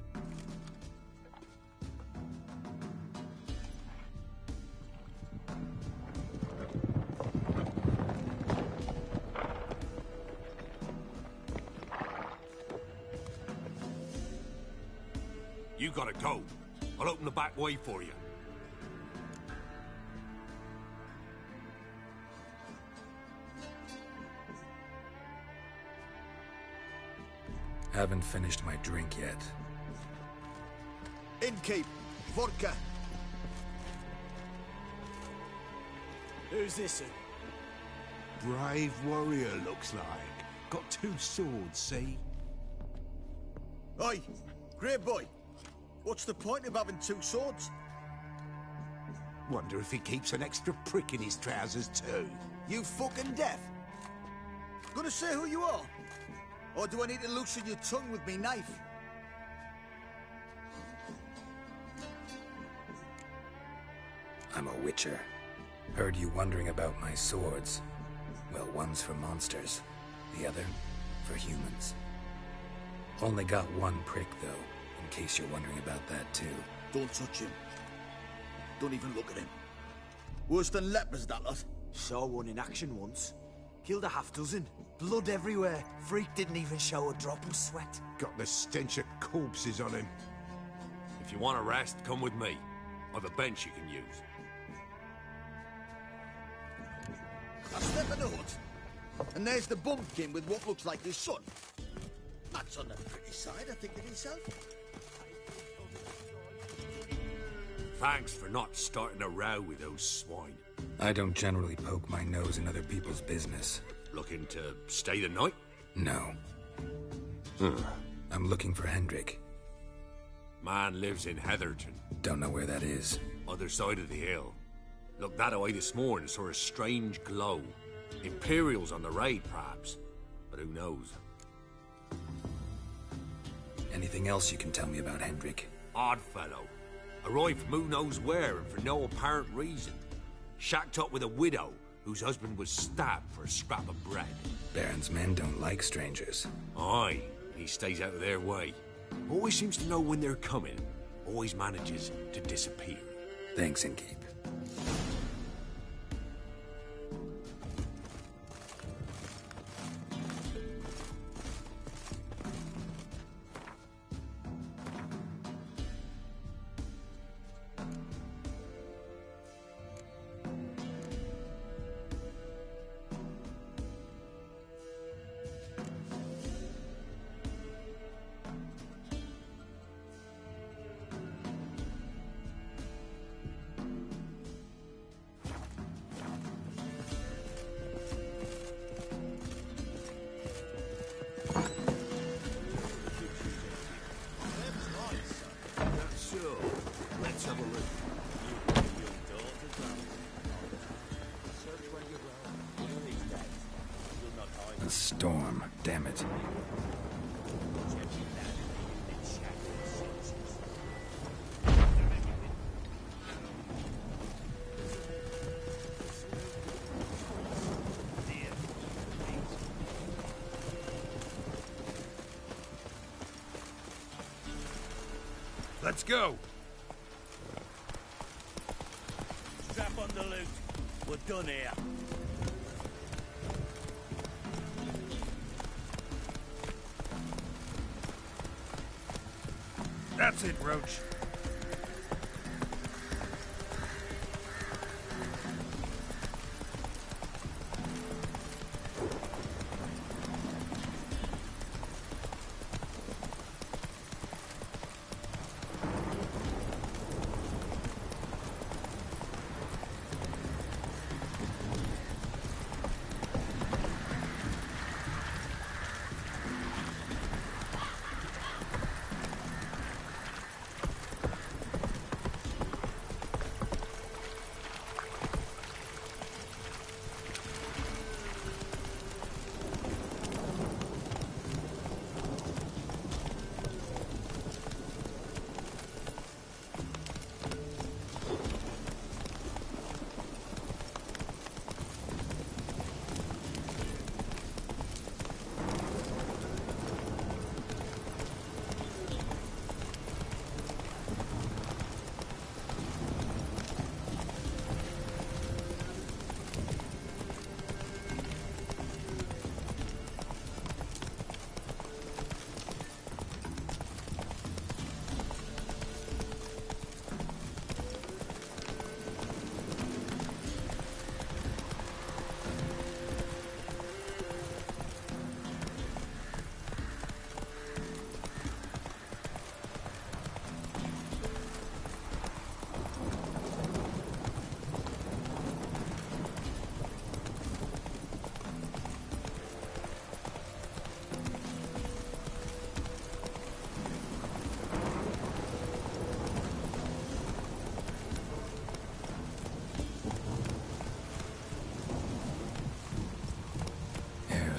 [SPEAKER 4] You gotta go. I'll open the back way for you.
[SPEAKER 1] Haven't finished my drink yet.
[SPEAKER 3] Innkeep, vodka. Who's this?
[SPEAKER 19] Brave warrior, looks like. Got 2 swords, see?
[SPEAKER 16] Oi, great boy. What's the point of having 2 swords?
[SPEAKER 19] Wonder if he keeps an extra prick in his trousers too.
[SPEAKER 16] You fucking deaf? Gonna say who you are? Or do I need to loosen your tongue with me knife?
[SPEAKER 1] I'm a witcher. Heard you wondering about my swords. Well, one's for monsters, the other for humans. Only got 1 prick, though, in case you're wondering about that, too.
[SPEAKER 16] Don't touch him. Don't even look at him. Worse than lepers, that lot.
[SPEAKER 3] Saw one in action once. Killed a half-dozen. Blood everywhere. Freak didn't even show a drop of sweat.
[SPEAKER 19] Got the stench of corpses on him.
[SPEAKER 4] If you want a rest, come with me. I've a bench you can use.
[SPEAKER 16] I step in the hut, and there's the bumpkin with what looks like his son. That's on the pretty side, I think, of himself.
[SPEAKER 4] Thanks for not starting a row with those swine.
[SPEAKER 1] I don't generally poke my nose in other people's business.
[SPEAKER 4] Looking to stay the night?
[SPEAKER 1] No. I'm looking for Hendrik.
[SPEAKER 4] Man lives in Heatherton.
[SPEAKER 1] Don't know where that is.
[SPEAKER 4] Other side of the hill. Looked that away this morning, saw a strange glow. Imperials on the raid, perhaps. But who knows?
[SPEAKER 1] Anything else you can tell me about Hendrik?
[SPEAKER 4] Odd fellow. Arrived from who knows where and for no apparent reason. Shacked up with a widow whose husband was stabbed for a scrap of bread.
[SPEAKER 1] Baron's men don't like strangers.
[SPEAKER 4] Aye, he stays out of their way. Always seems to know when they're coming. Always manages to disappear.
[SPEAKER 1] Thanks, Innkeep. A storm, damn it.
[SPEAKER 4] Let's go!
[SPEAKER 13] Strap on the loot. We're done here.
[SPEAKER 4] That's it, Roach.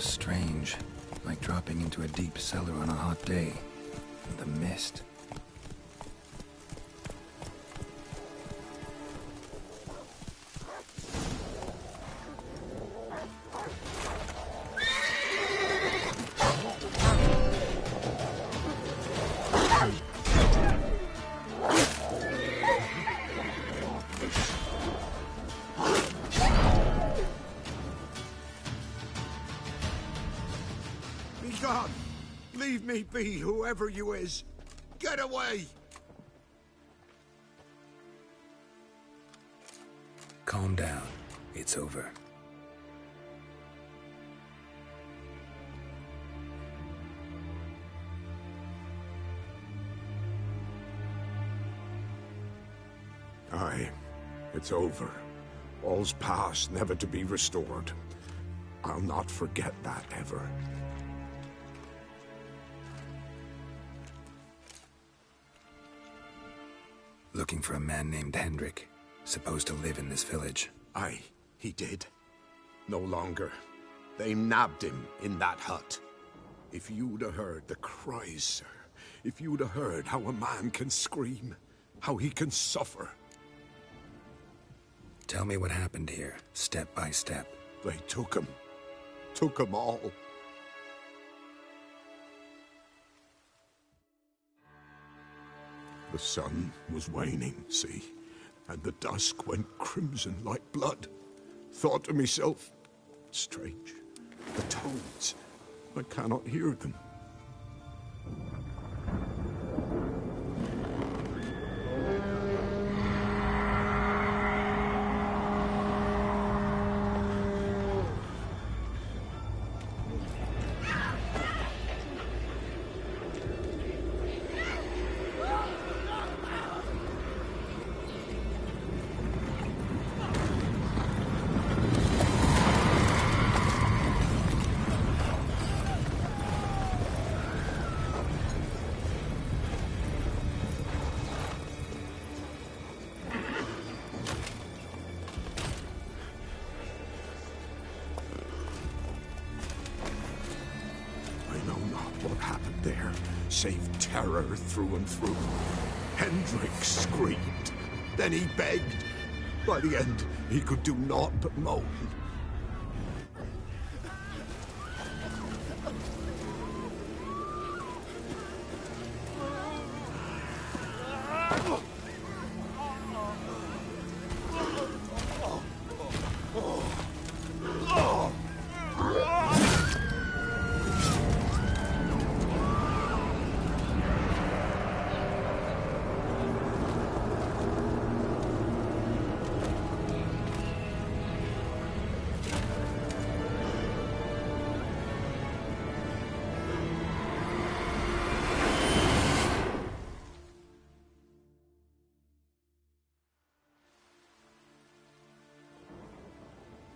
[SPEAKER 1] strange, like dropping into a deep cellar on a hot day. The mist.
[SPEAKER 19] God, leave me be, whoever you is. Get away!
[SPEAKER 1] Calm down. It's over.
[SPEAKER 19] Aye, it's over. All's past, never to be restored. I'll not forget that ever.
[SPEAKER 1] Looking for a man named Hendrik, supposed to live in this village.
[SPEAKER 19] Aye, he did. No longer. They nabbed him in that hut. If you'd have heard the cries, sir, if you'd have heard how a man can scream, how he can suffer.
[SPEAKER 1] Tell me what happened here, step by step.
[SPEAKER 19] They took him. Took him all. The sun was waning, see, and the dusk went crimson like blood. Thought to myself, strange, the toads, I cannot hear them. Save terror through and through. Hendrik screamed. Then he begged. By the end, he could do naught but moan.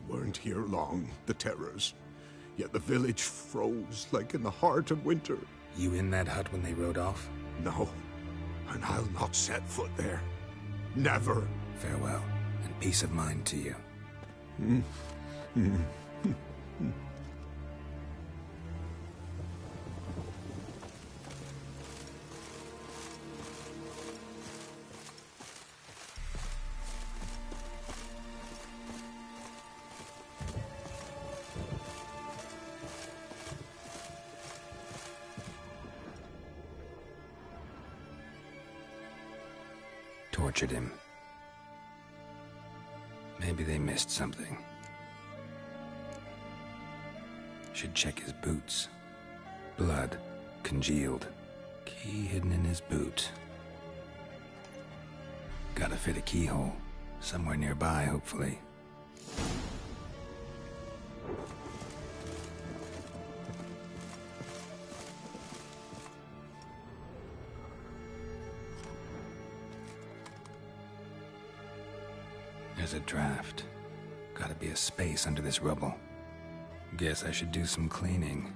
[SPEAKER 19] Weren't here long, the terrors. Yet the village froze like in the heart of winter.
[SPEAKER 1] You in that hut when they rode off?
[SPEAKER 19] No, and I'll not set foot there. Never.
[SPEAKER 1] Farewell, and peace of mind to you. Tortured him. Maybe they missed something. Should check his boots. Blood, congealed. Key hidden in his boot. Gotta fit a keyhole. Somewhere nearby, hopefully. There's a draft. Gotta be a space under this rubble. Guess I should do some cleaning.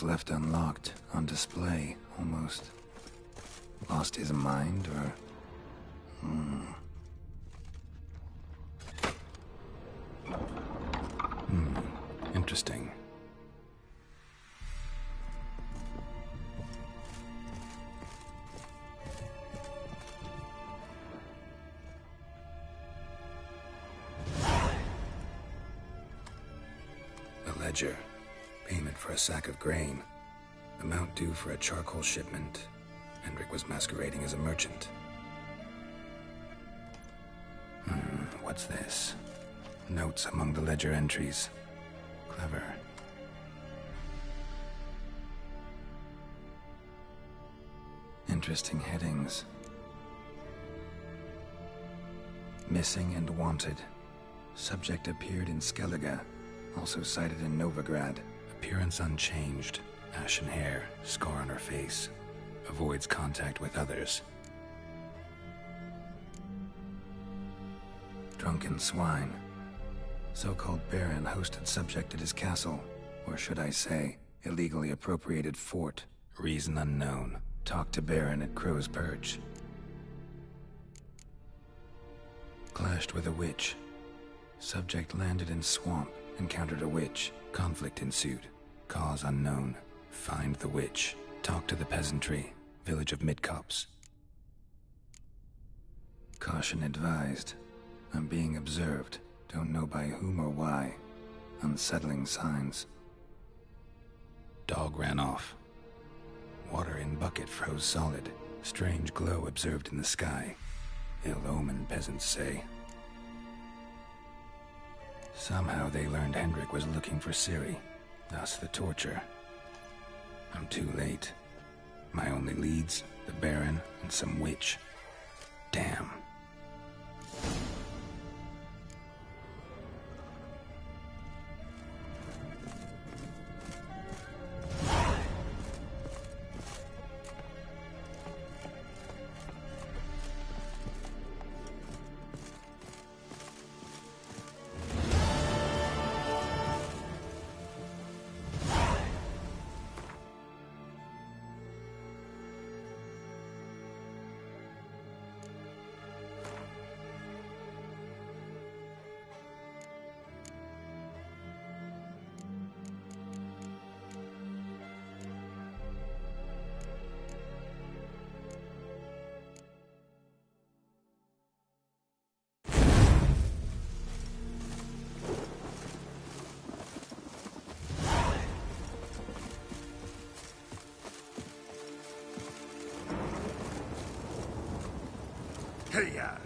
[SPEAKER 1] left unlocked, on display, almost. Lost his mind, or... Interesting. A ledger. Payment for a sack of grain. Amount due for a charcoal shipment. Hendrik was masquerading as a merchant. What's this? Notes among the ledger entries. Clever. Interesting headings. Missing and wanted. Subject appeared in Skellige. Also sighted in Novigrad. Appearance unchanged. Ashen hair, scar on her face. Avoids contact with others. Drunken swine. So-called Baron hosted subject at his castle. Or should I say, illegally appropriated fort. Reason unknown. Talked to Baron at Crow's Perch. Clashed with a witch. Subject landed in swamp. Encountered a witch. Conflict ensued. Cause unknown. Find the witch. Talk to the peasantry. Village of Midcopse. Caution advised. I'm being observed. Don't know by whom or why. Unsettling signs. Dog ran off. Water in bucket froze solid. Strange glow observed in the sky. Ill omen, peasants say. Somehow they learned Hendrik was looking for Ciri. Thus the torture. I'm too late. My only leads, the Baron and some witch. Damn.
[SPEAKER 4] Hey-ya!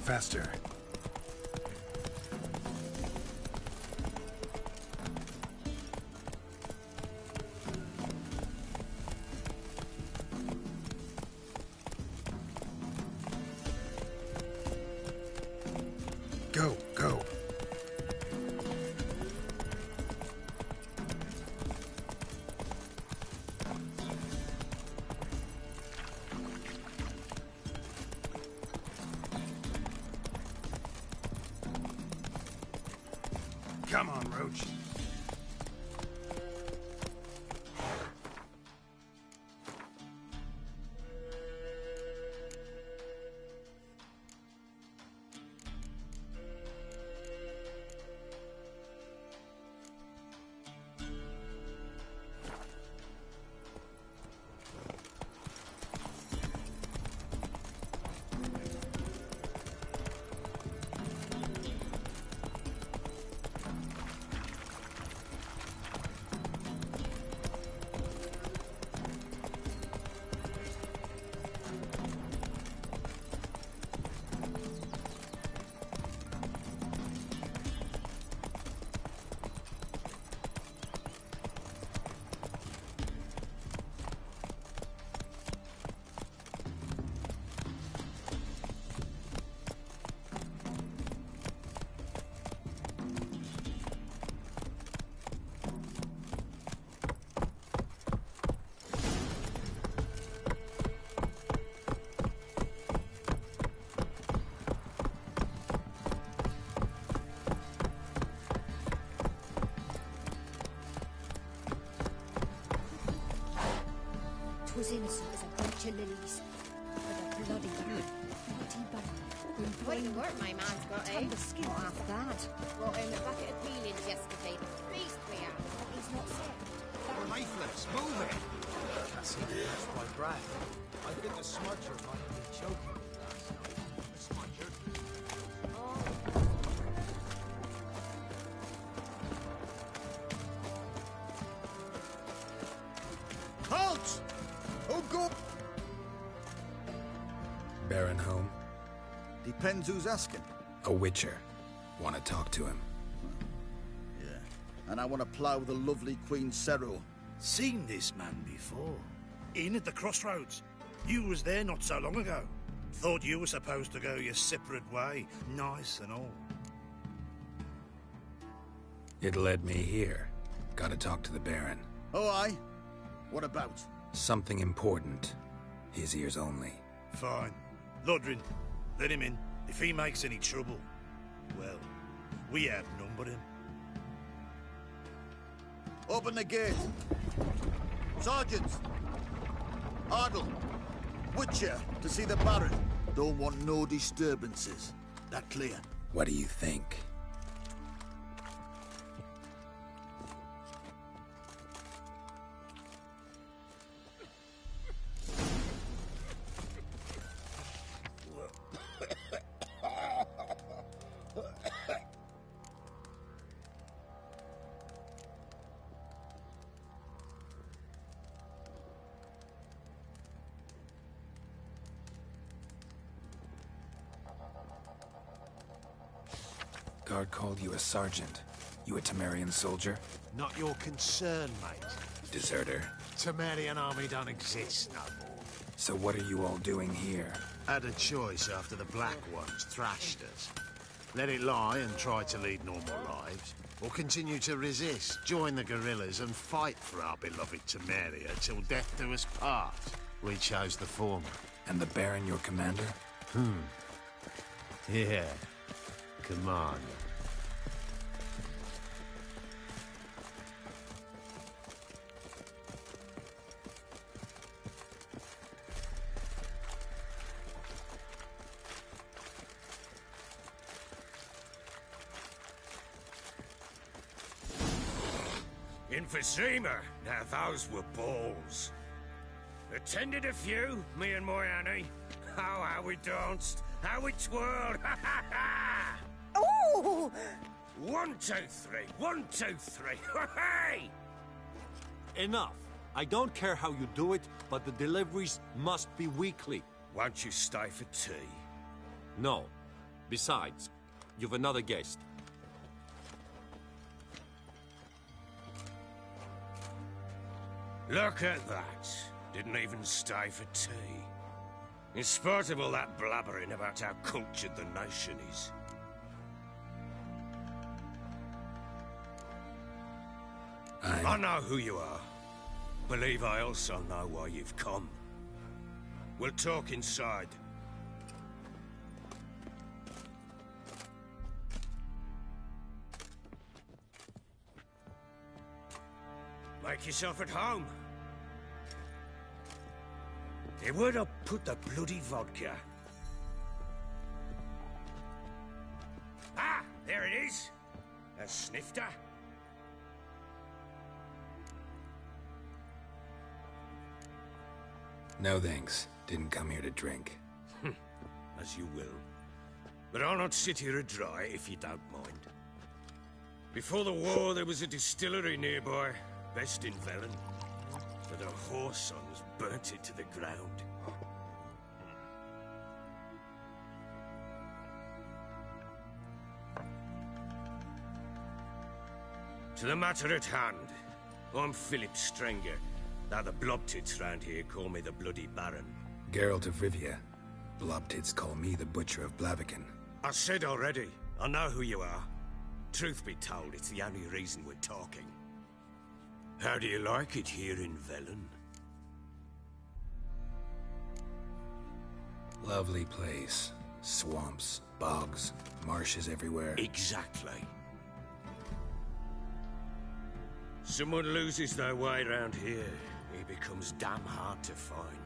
[SPEAKER 1] faster. Go, go. Come on, Roach.
[SPEAKER 7] Was innocent as a bunch of lilies. With a bloody mighty band.
[SPEAKER 8] Quite the work my man's got, eh?
[SPEAKER 7] The skin after that.
[SPEAKER 8] Brought home a bucket of peelings yesterday. Beast we are.
[SPEAKER 7] He's not sick.
[SPEAKER 3] We're lifeless. Move it! I see that's my breath. I think the smudger might have been choking me last night. The smudger?
[SPEAKER 16] Halt! Oh, go!
[SPEAKER 1] Baron home?
[SPEAKER 16] Depends who's asking.
[SPEAKER 1] A witcher. Want to talk to him.
[SPEAKER 16] Yeah. And I want to plough the lovely Queen Cyril.
[SPEAKER 13] Seen this man before. In at the crossroads. You was there not so long ago. Thought you were supposed to go your separate way. Nice and all.
[SPEAKER 1] It led me here. Gotta talk to the Baron.
[SPEAKER 16] Oh, aye? What about?
[SPEAKER 1] Something important. His ears only.
[SPEAKER 13] Fine. Lodrin, let him in. If he makes any trouble, well, we outnumber him.
[SPEAKER 16] Open the gate. Sergeants! Ardle! Witcher, to see the Baron. Don't want no disturbances. That clear?
[SPEAKER 1] What do you think? Guard called you a sergeant. You a Temerian soldier?
[SPEAKER 3] Not your concern, mate.
[SPEAKER 1] Deserter.
[SPEAKER 3] Temerian army don't exist no more.
[SPEAKER 1] So what are you all doing here?
[SPEAKER 3] Had a choice after the Black Ones thrashed us. Let it lie and try to lead normal lives, or continue to resist, join the guerrillas and fight for our beloved Temeria till death do us part. We chose the former.
[SPEAKER 1] And the Baron your commander?
[SPEAKER 3] Yeah. Commander.
[SPEAKER 4] In Vizima, now those were balls. Attended a few, me and my Annie. Oh, how we danced, how we twirled, ha ha ha!
[SPEAKER 6] Oh!
[SPEAKER 4] 1, 2, 3, 1, 2, 3, hey!
[SPEAKER 20] Enough. I don't care how you do it, but the deliveries must be weekly.
[SPEAKER 4] Won't you stay for tea?
[SPEAKER 20] No. Besides, you've another guest.
[SPEAKER 4] Look at that. Didn't even stay for tea. In spite of all that blabbering about how cultured the nation is. I know who you are. Believe I also know why you've come. We'll talk inside. Make yourself at home. Hey, where'd I put the bloody vodka? Ah, there it is. A snifter.
[SPEAKER 1] No thanks. Didn't come here to drink.
[SPEAKER 4] As you will. But I'll not sit here dry if you don't mind. Before the war, there was a distillery nearby, best in Velen. But her whore sons burnt it to the ground. To the matter at hand, I'm Philip Strenger. Now the Blobtits round here call me the Bloody Baron.
[SPEAKER 1] Geralt of Rivia. Blobtits call me the Butcher of Blaviken.
[SPEAKER 4] I said already, I know who you are. Truth be told, it's the only reason we're talking. How do you like it here in Velen?
[SPEAKER 1] Lovely place. Swamps, bogs, marshes everywhere.
[SPEAKER 4] Exactly. Someone loses their way around here, he becomes damn hard to find.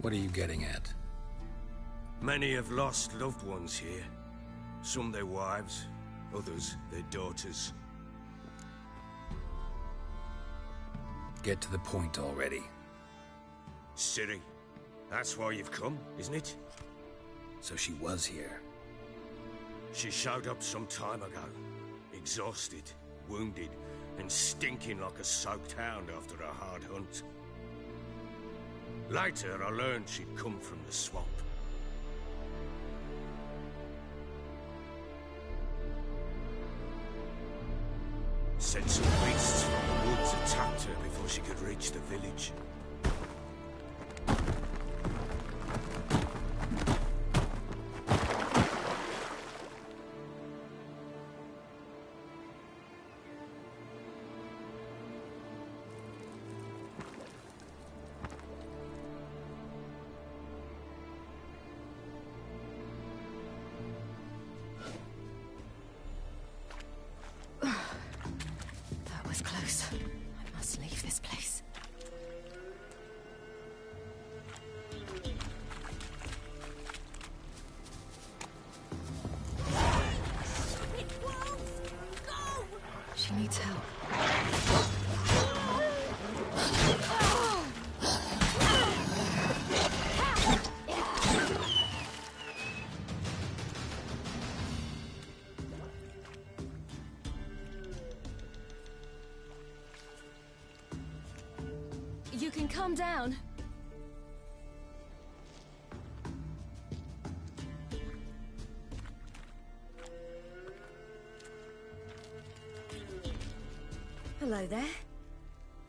[SPEAKER 1] What are you getting at?
[SPEAKER 4] Many have lost loved ones here. Some their wives, others their daughters.
[SPEAKER 1] Get to the point already.
[SPEAKER 4] Ciri, that's why you've come, isn't it?
[SPEAKER 1] So she was here.
[SPEAKER 4] She showed up some time ago. Exhausted, wounded, and stinking like a soaked hound after a hard hunt. Later, I learned she'd come from the swamp. Said some beasts from the woods attacked her before she could reach the village.
[SPEAKER 21] Close. I must leave this place. She needs help. You can calm down.
[SPEAKER 6] Hello there.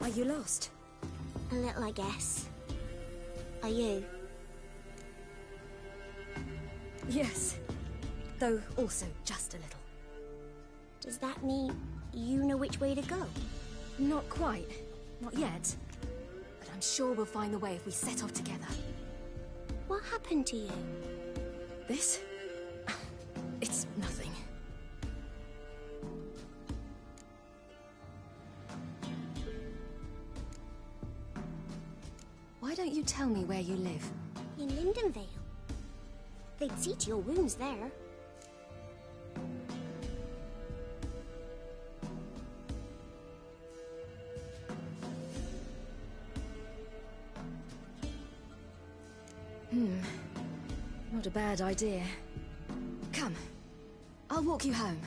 [SPEAKER 6] Are you lost?
[SPEAKER 22] A little, I guess. Are you?
[SPEAKER 21] Yes. Though also just a little.
[SPEAKER 22] Does that mean you know which way to go?
[SPEAKER 21] Not quite. Not yet. But I'm sure we'll find the way if we set off together.
[SPEAKER 22] What happened to you?
[SPEAKER 21] This? It's nothing. Why don't you tell me where you live?
[SPEAKER 22] In Lindenvale. They'd see to your wounds there.
[SPEAKER 21] Not a bad idea. Come. I'll walk you home.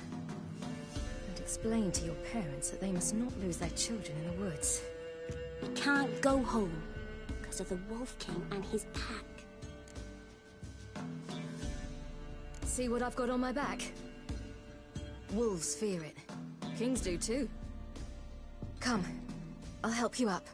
[SPEAKER 21] And explain to your parents that they must not lose their children in the woods.
[SPEAKER 22] We can't go home because of the Wolf King and his pack.
[SPEAKER 21] see what I've got on my back? Wolves fear it. Kings do too. Come, I'll help you up.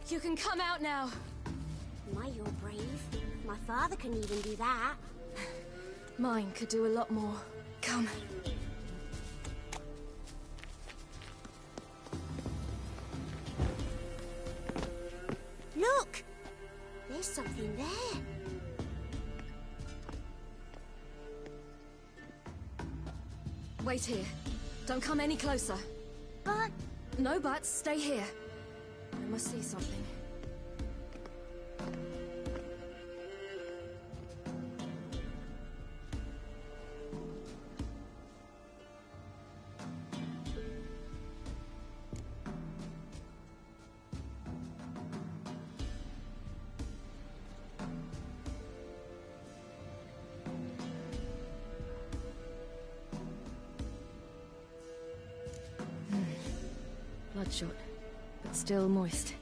[SPEAKER 21] You can come out now.
[SPEAKER 22] My, you're brave. My father can even do that.
[SPEAKER 21] Mine could do a lot more. Come.
[SPEAKER 22] Look! There's something there.
[SPEAKER 21] Wait here. Don't come any closer.
[SPEAKER 22] But...
[SPEAKER 21] No buts. Stay here. I must see something. Bloodshot, but still moist.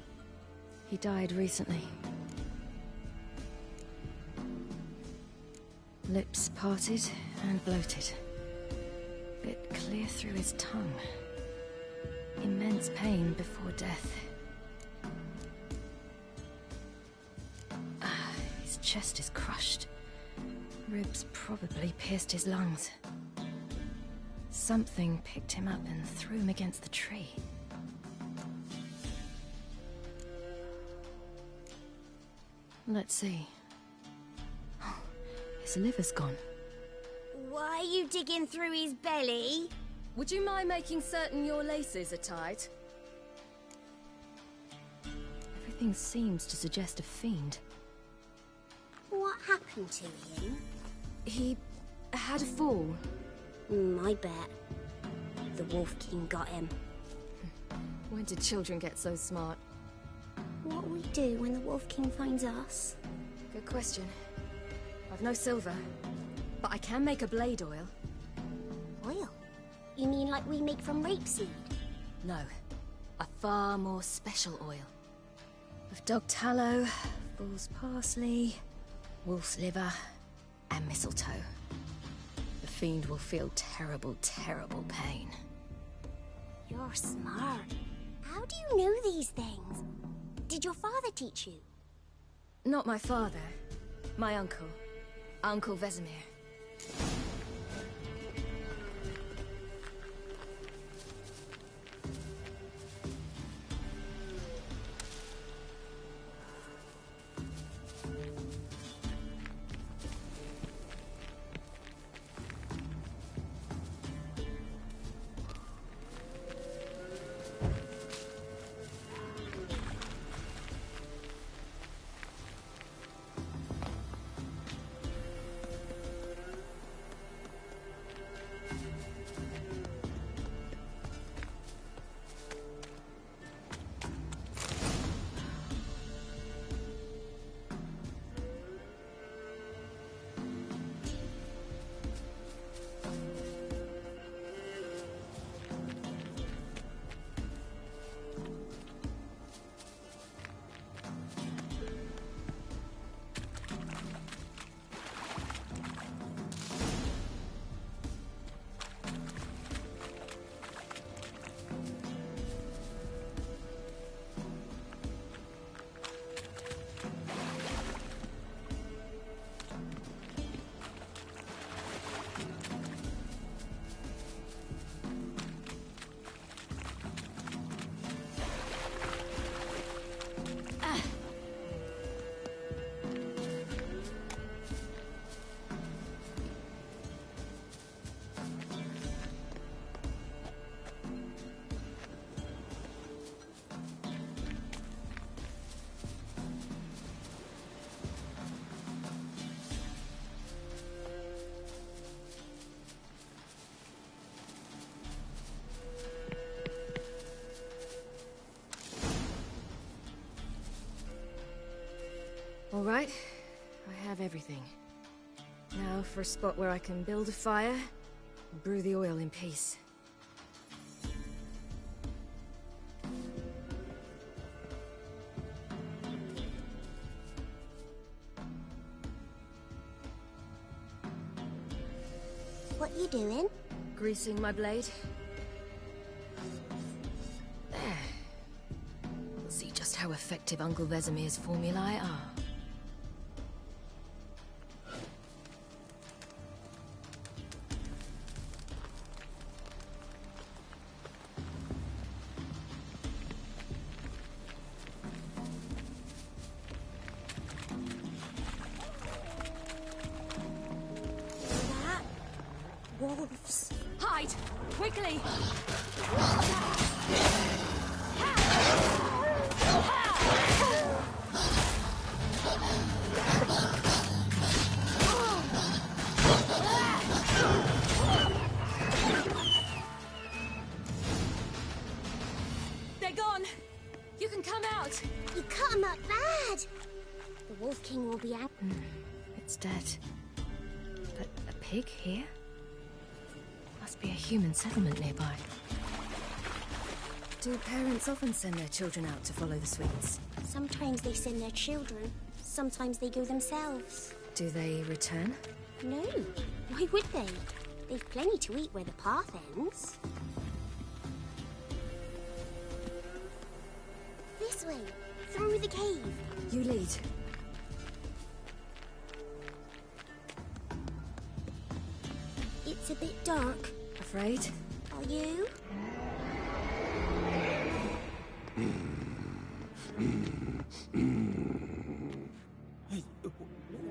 [SPEAKER 21] He died recently. Lips parted and bloated. Bit clear through his tongue. Immense pain before death. His chest is crushed. Ribs probably pierced his lungs. Something picked him up and threw him against the tree. Let's see. Oh, his liver's gone.
[SPEAKER 22] Why are you digging through his belly?
[SPEAKER 21] Would you mind making certain your laces are tied? Everything seems to suggest a fiend.
[SPEAKER 22] What happened to him?
[SPEAKER 21] He had a fall.
[SPEAKER 22] I bet. The Wolf King got him.
[SPEAKER 21] When did children get so smart?
[SPEAKER 22] What will we do when the Wolf King finds us?
[SPEAKER 21] Good question. I've no silver, but I can make a blade oil.
[SPEAKER 22] Oil? You mean like we make from rapeseed?
[SPEAKER 21] No, a far more special oil. Of dog tallow, fool's parsley, wolf's liver, and mistletoe. The fiend will feel terrible, terrible pain.
[SPEAKER 22] You're smart. How do you know these things? Did your father teach you?
[SPEAKER 21] Not my father. My uncle. Uncle Vesemir. right. I have everything. Now for a spot where I can build a fire, and brew the oil in peace.
[SPEAKER 22] What you doing?
[SPEAKER 21] Greasing my blade. There. We'll see just how effective Uncle Vesemir's formulae are.
[SPEAKER 22] Wolves.
[SPEAKER 21] Hide! Quickly! They're gone! You can come out!
[SPEAKER 22] You cut him up bad! The Wolf King will be out.
[SPEAKER 21] It's dead. But a pig here? Must be a human settlement nearby. Do parents often send their children out to follow the sweets?
[SPEAKER 22] Sometimes they send their children. Sometimes they go themselves.
[SPEAKER 21] Do they return?
[SPEAKER 22] No. Why would they? They've plenty to eat where the path ends. This way. Through the cave.
[SPEAKER 21] You lead.
[SPEAKER 22] It's a bit dark.
[SPEAKER 21] Afraid?
[SPEAKER 22] Are you?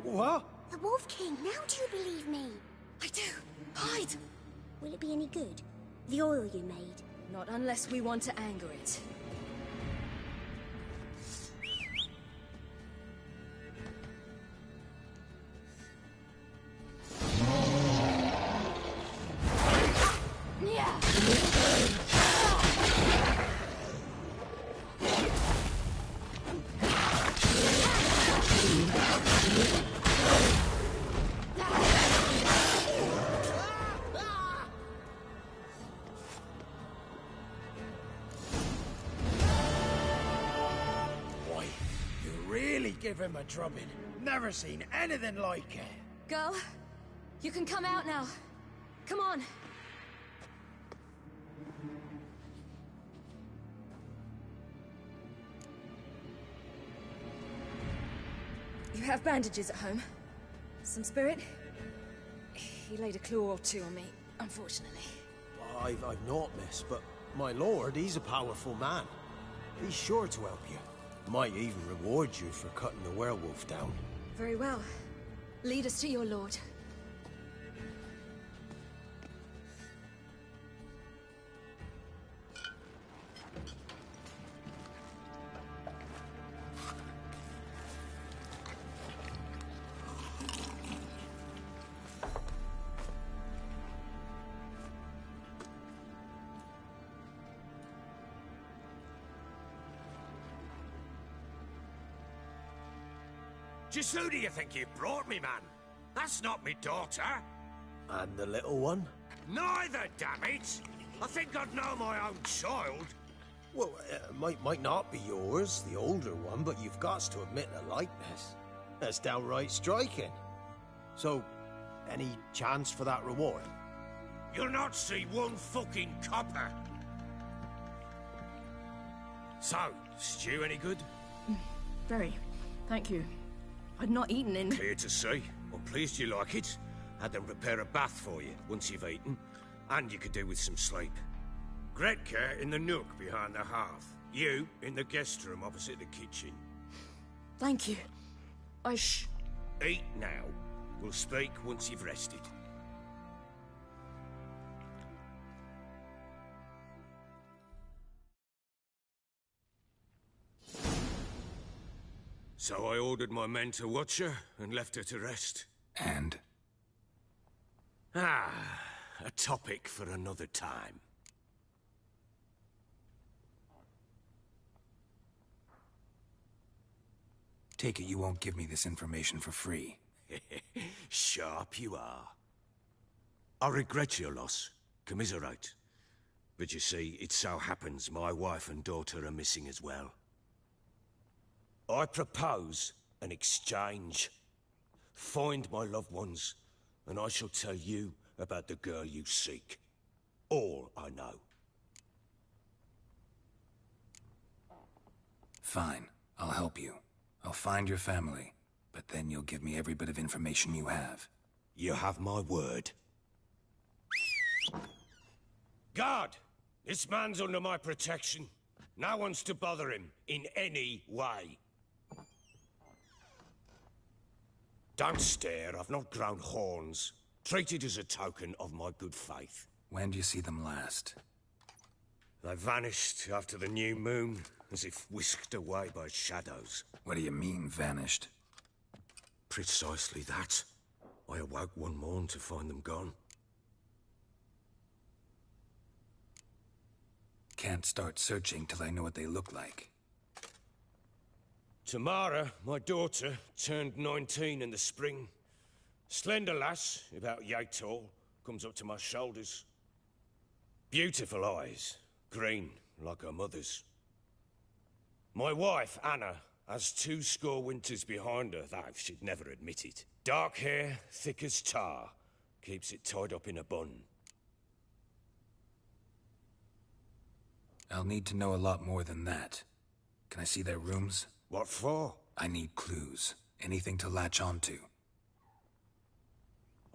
[SPEAKER 17] What?
[SPEAKER 22] The Wolf King, now do you believe me?
[SPEAKER 21] I do. Hide!
[SPEAKER 22] Will it be any good? The oil you made?
[SPEAKER 21] Not unless we want to anger it.
[SPEAKER 2] Give him a drubbing. Never seen anything like it.
[SPEAKER 21] Girl, you can come out now. Come on. You have bandages at home? Some spirit? He laid a claw or two on me, unfortunately.
[SPEAKER 2] I've naught, miss, but my lord, he's a powerful man. He's sure to help you. Might even reward you for cutting the werewolf down.
[SPEAKER 21] Very well. Lead us to your lord.
[SPEAKER 4] Just who do you think you've brought me, man? That's not me daughter.
[SPEAKER 2] And the little one?
[SPEAKER 4] Neither, damn it! I think I'd know my own child.
[SPEAKER 2] Well, might not be yours, the older one, but you've got to admit the likeness. That's downright striking. So, any chance for that reward?
[SPEAKER 4] You'll not see one fucking copper. So, stew any good?
[SPEAKER 9] Very. Thank you. I'd not eaten in...
[SPEAKER 4] Clear to see. I'm pleased you like it. Had them prepare a bath for you once you've eaten. And you could do with some sleep. Gretka in the nook behind the hearth. You in the guest room opposite the kitchen.
[SPEAKER 9] Thank you.
[SPEAKER 4] Eat now. We'll speak once you've rested. So I ordered my men to watch her and left her to rest.
[SPEAKER 1] And?
[SPEAKER 4] A topic for another time.
[SPEAKER 1] Take it you won't give me this information for free.
[SPEAKER 4] Sharp you are. I regret your loss. Commiserate. But you see, it so happens my wife and daughter are missing as well. I propose an exchange. Find my loved ones, and I shall tell you about the girl you seek. All I know.
[SPEAKER 1] Fine. I'll help you. I'll find your family, but then you'll give me every bit of information you have.
[SPEAKER 4] You have my word. Guard! This man's under my protection. No one's to bother him in any way. Don't stare, I've not grown horns. Treat it as a token of my good faith.
[SPEAKER 1] When do you see them last?
[SPEAKER 4] They vanished after the new moon, as if whisked away by shadows.
[SPEAKER 1] What do you mean, vanished?
[SPEAKER 4] Precisely that. I awoke one morn to find them gone.
[SPEAKER 1] Can't start searching till I know what they look like.
[SPEAKER 4] Tamara, my daughter, turned 19 in the spring. Slender lass, about yay tall, comes up to my shoulders. Beautiful eyes, green like her mother's. My wife, Anna, has 20 winters behind her, though she'd never admit it. Dark hair, thick as tar, keeps it tied up in a bun.
[SPEAKER 1] I'll need to know a lot more than that. Can I see their rooms?
[SPEAKER 4] What for?
[SPEAKER 1] I need clues. Anything to latch onto.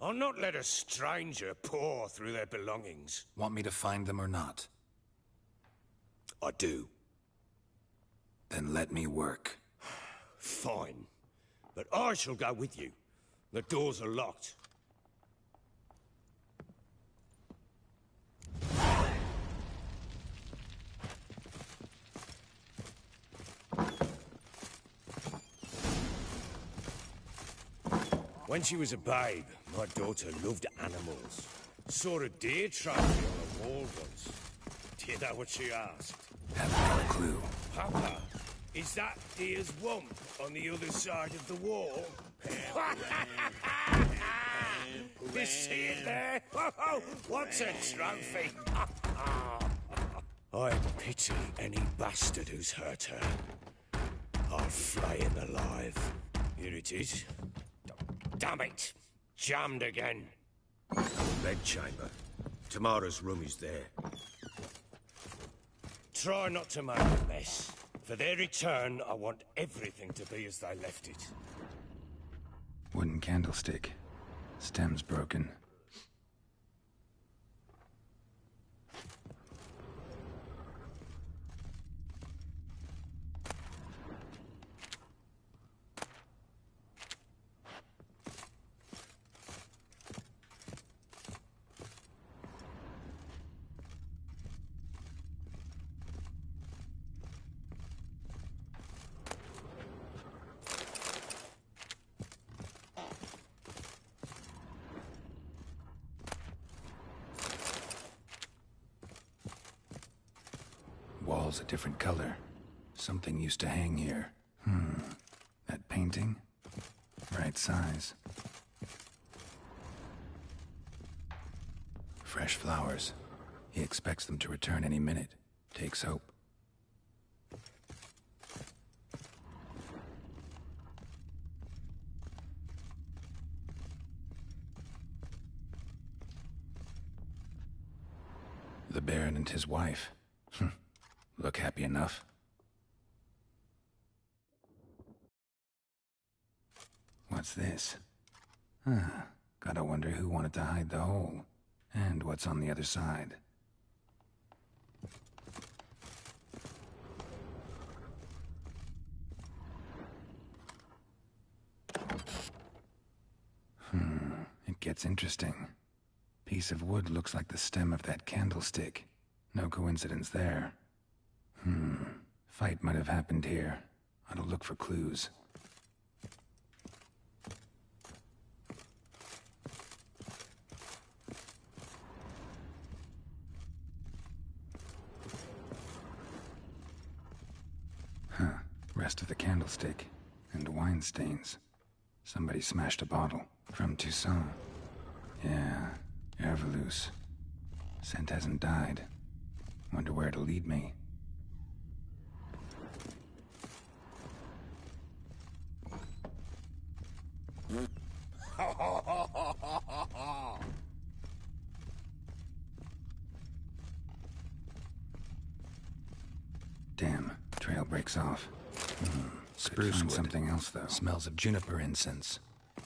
[SPEAKER 4] I'll not let a stranger pore through their belongings.
[SPEAKER 1] Want me to find them or not?
[SPEAKER 4] I do.
[SPEAKER 1] Then let me work.
[SPEAKER 4] Fine. But I shall go with you. The doors are locked. When she was a babe, my daughter loved animals. Saw a deer trophy on a wall once. Do you know what she asked?
[SPEAKER 1] Haven't got a clue.
[SPEAKER 4] Papa, is that deer's wump on the other side of the wall? You see it there? Oh, what's a trophy? I pity any bastard who's hurt her. I'll flay him alive. Here it is. Damn it! Jammed again. Bedchamber. Tamara's room is there. Try not to make a mess. For their return, I want everything to be as they left it.
[SPEAKER 1] Wooden candlestick. Stem's broken. Wall's a different color. Something used to hang here. That painting? Right size. Fresh flowers. He expects them to return any minute. Takes hope. The Baron and his wife. Look happy enough. What's this? Gotta wonder who wanted to hide the hole. And what's on the other side. It gets interesting. Piece of wood looks like the stem of that candlestick. No coincidence there. Fight might have happened here. I'll look for clues. Rest of the candlestick. And wine stains. Somebody smashed a bottle. From Toussaint. Yeah, Herveloos. Scent hasn't died. Wonder where it'll lead me. Damn, trail breaks off. Spruce wood. Something else, though. Smells of juniper incense.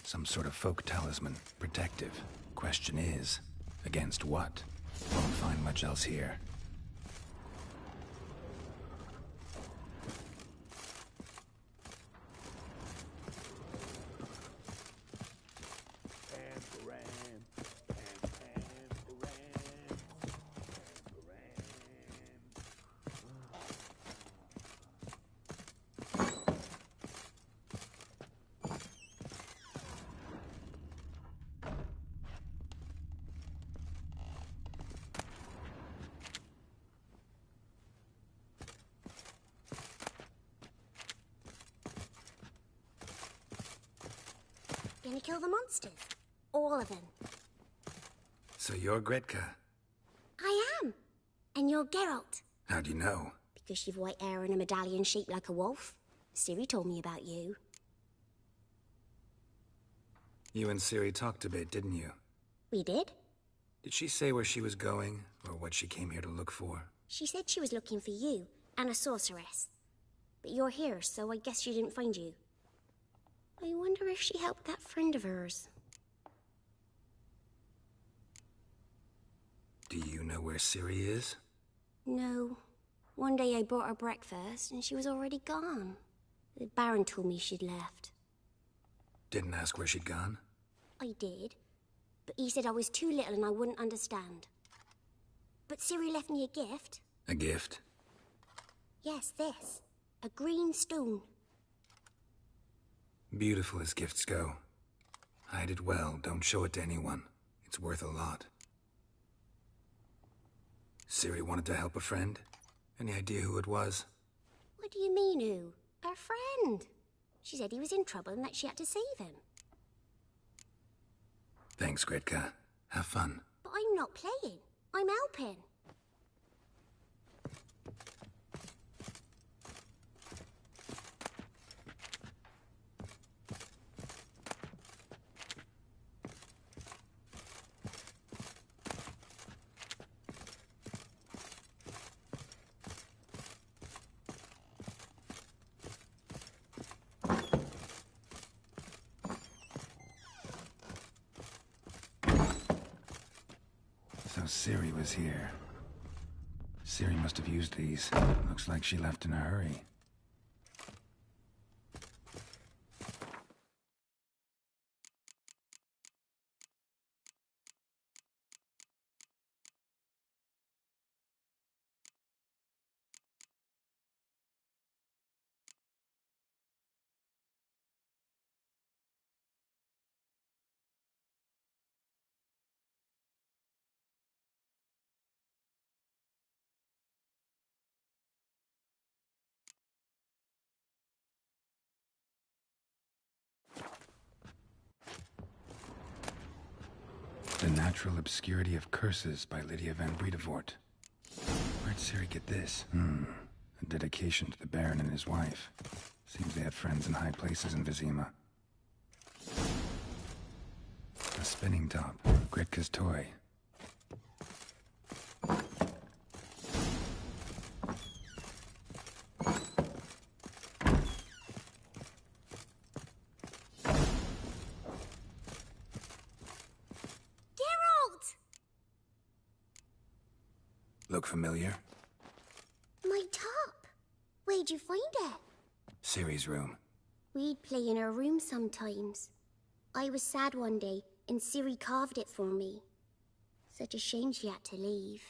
[SPEAKER 1] Some sort of folk talisman. Protective. Question is, against what? Won't find much else here.
[SPEAKER 22] Gonna kill the monsters? All of them.
[SPEAKER 1] So you're Gretka?
[SPEAKER 22] I am. And you're Geralt.
[SPEAKER 1] How'd you know?
[SPEAKER 22] Because you've white hair and a medallion shaped like a wolf. Ciri told me about you.
[SPEAKER 1] You and Ciri talked a bit, didn't you?
[SPEAKER 22] We did?
[SPEAKER 1] Did she say where she was going, or what she came here to look for?
[SPEAKER 22] She said she was looking for you, and a sorceress. But you're here, so I guess she didn't find you. I wonder if she helped that friend of hers.
[SPEAKER 1] Do you know where Ciri is?
[SPEAKER 22] No. One day I brought her breakfast, and she was already gone. The Baron told me she'd left.
[SPEAKER 1] Didn't ask where she'd gone?
[SPEAKER 22] I did. But he said I was too little and I wouldn't understand. But Ciri left me a gift.
[SPEAKER 1] A gift?
[SPEAKER 22] Yes, this. A green stone.
[SPEAKER 1] Beautiful as gifts go. Hide it well, don't show it to anyone. It's worth a lot. Ciri wanted to help a friend? Any idea who it was?
[SPEAKER 22] What do you mean, who? Her friend. She said he was in trouble and that she had to save him.
[SPEAKER 1] Thanks, Gretka. Have fun.
[SPEAKER 22] But I'm not playing. I'm helping.
[SPEAKER 1] So Ciri was here. Ciri must have used these. Looks like she left in a hurry. The Natural Obscurity of Curses by Lydia van Bredevoort. Where'd Ciri get this? A dedication to the Baron and his wife. Seems they had friends in high places in Vizima. A spinning top. Gretka's toy. Look familiar?
[SPEAKER 22] My top. Where'd you find it?
[SPEAKER 1] Ciri's room.
[SPEAKER 22] We'd play in her room sometimes. I was sad one day, and Ciri carved it for me. Such a shame she had to leave.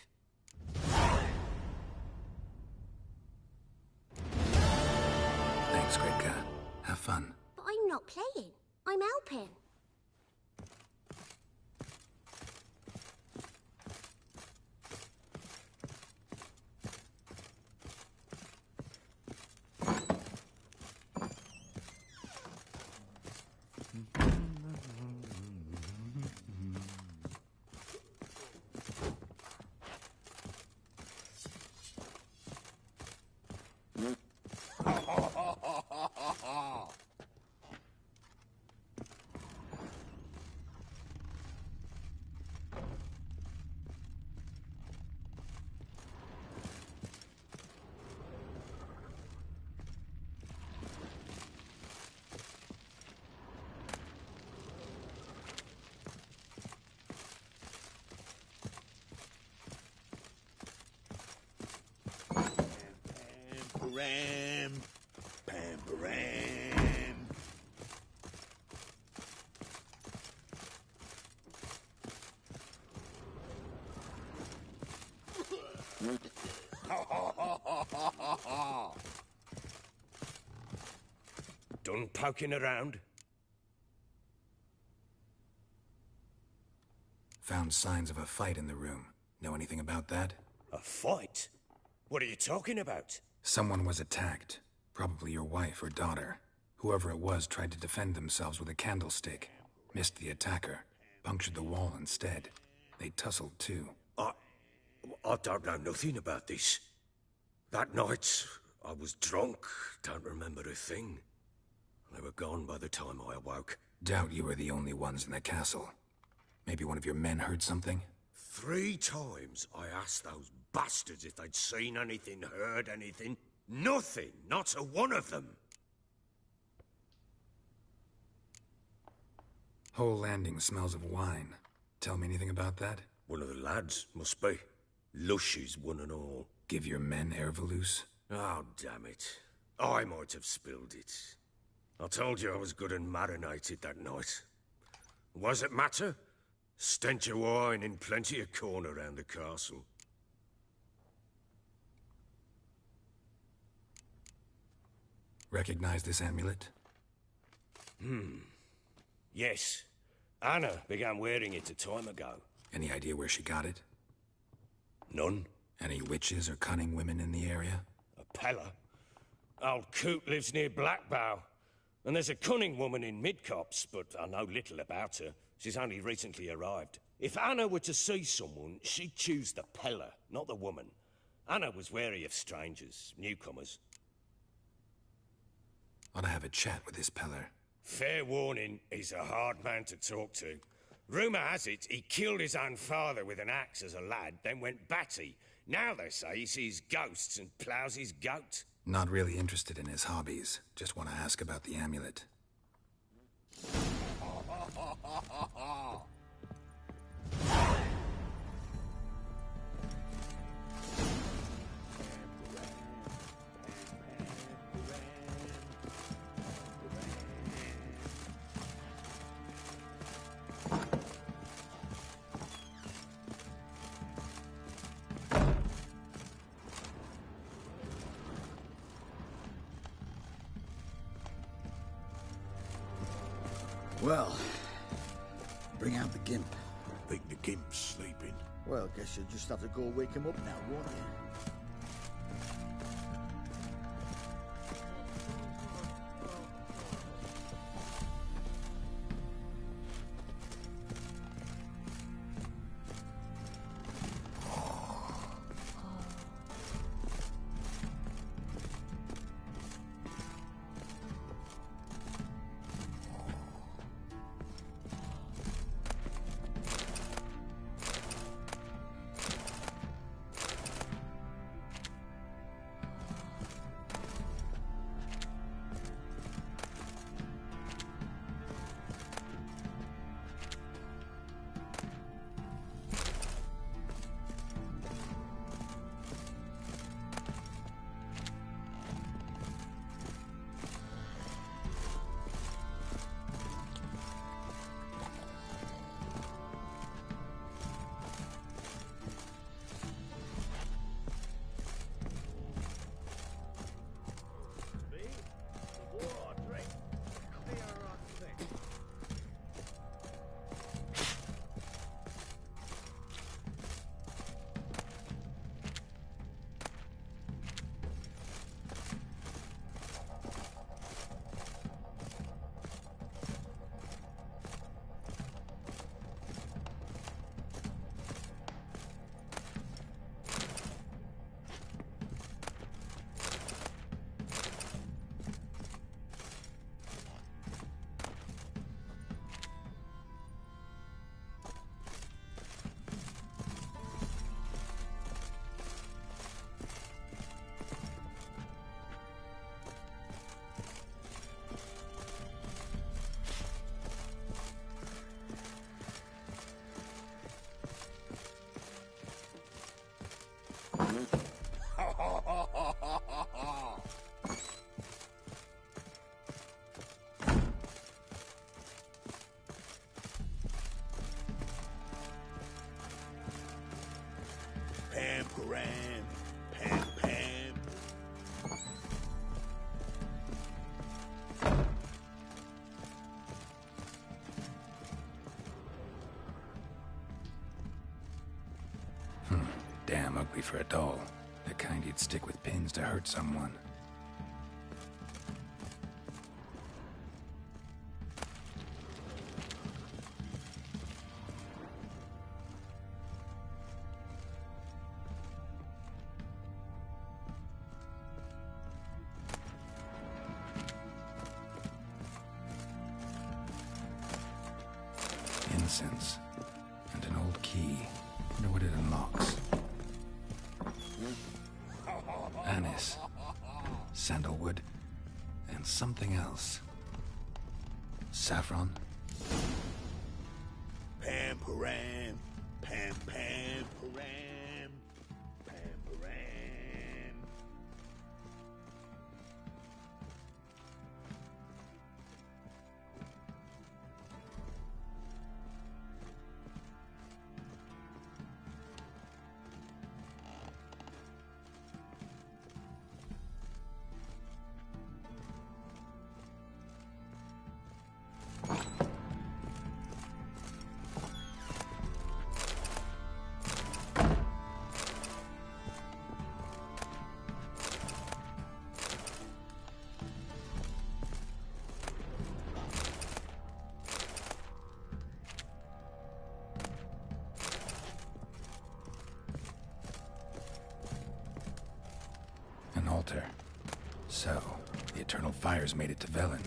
[SPEAKER 1] Thanks, Gretka. Have fun.
[SPEAKER 22] But I'm not playing. I'm helping.
[SPEAKER 2] Pam-param. Pam-param.
[SPEAKER 13] Done poking around?
[SPEAKER 1] Found signs of a fight in the room. Know anything about that?
[SPEAKER 13] A fight? What are you talking about?
[SPEAKER 1] Someone was attacked. Probably your wife or daughter. Whoever it was tried to defend themselves with a candlestick. Missed the attacker. Punctured the wall instead. They tussled too.
[SPEAKER 13] I don't know nothing about this. That night, I was drunk, don't remember a thing. They were gone by the time I awoke.
[SPEAKER 1] Doubt you were the only ones in the castle. Maybe one of your men heard something?
[SPEAKER 13] 3 times I asked those bastards if they'd seen anything, heard anything. Nothing, not a one of them.
[SPEAKER 1] Whole landing smells of wine. Tell me anything about that?
[SPEAKER 13] One of the lads, must be. Lushes, one and all.
[SPEAKER 1] Give your men Ervelus?
[SPEAKER 13] Oh, damn it. I might have spilled it. I told you I was good and marinated that night. Was it matter? Stench of wine in plenty of corn around the castle.
[SPEAKER 1] Recognize this amulet?
[SPEAKER 13] Yes. Anna began wearing it a time ago.
[SPEAKER 1] Any idea where she got it?
[SPEAKER 13] None.
[SPEAKER 1] Any witches or cunning women in the area?
[SPEAKER 13] A Pella. Old Coot lives near Blackbow. And there's a cunning woman in Midcopse, but I know little about her. She's only recently arrived. If Anna were to see someone, she'd choose the Pella, not the woman. Anna was wary of strangers, newcomers.
[SPEAKER 1] Ought to have a chat with this Peller.
[SPEAKER 13] Fair warning, he's a hard man to talk to. Rumour has it he killed his own father with an axe as a lad, then went batty. Now they say he sees ghosts and ploughs his goat.
[SPEAKER 1] Not really interested in his hobbies. Just want to ask about the amulet.
[SPEAKER 16] Well, bring out the Gimp.
[SPEAKER 19] Think the Gimp's sleeping?
[SPEAKER 16] Well, guess you'll just have to go wake him up now, won't you?
[SPEAKER 1] Probably for a doll. The kind you'd stick with pins to hurt someone. Incense. And an old key. Wonder what it unlocks. Anise. Sandalwood. And something else. Saffron.
[SPEAKER 16] Pam param. Pam pam param. Pam param.
[SPEAKER 1] An altar. So, the Eternal Fires made it to Velen.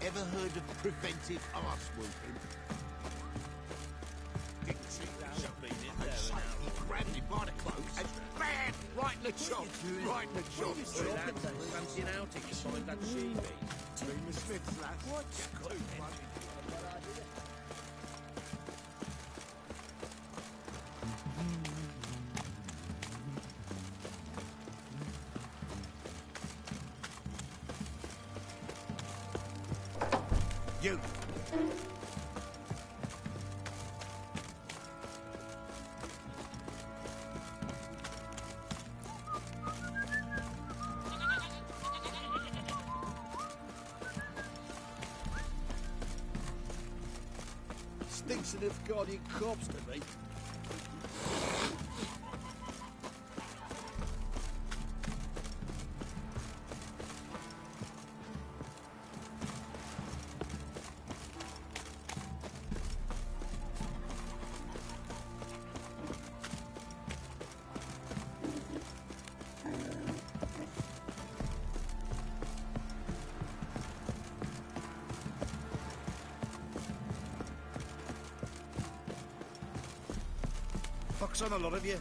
[SPEAKER 16] Ever heard of preventive arse whooping? He grabbed him by the clothes and bam! Right in the chop! Right in the chop!
[SPEAKER 13] Fancy an outing to find that sheepy.
[SPEAKER 16] Bring the Smiths, lads. What? You! Stinks of Nilfgaardian corpse to me. Fuck's on a lot of you.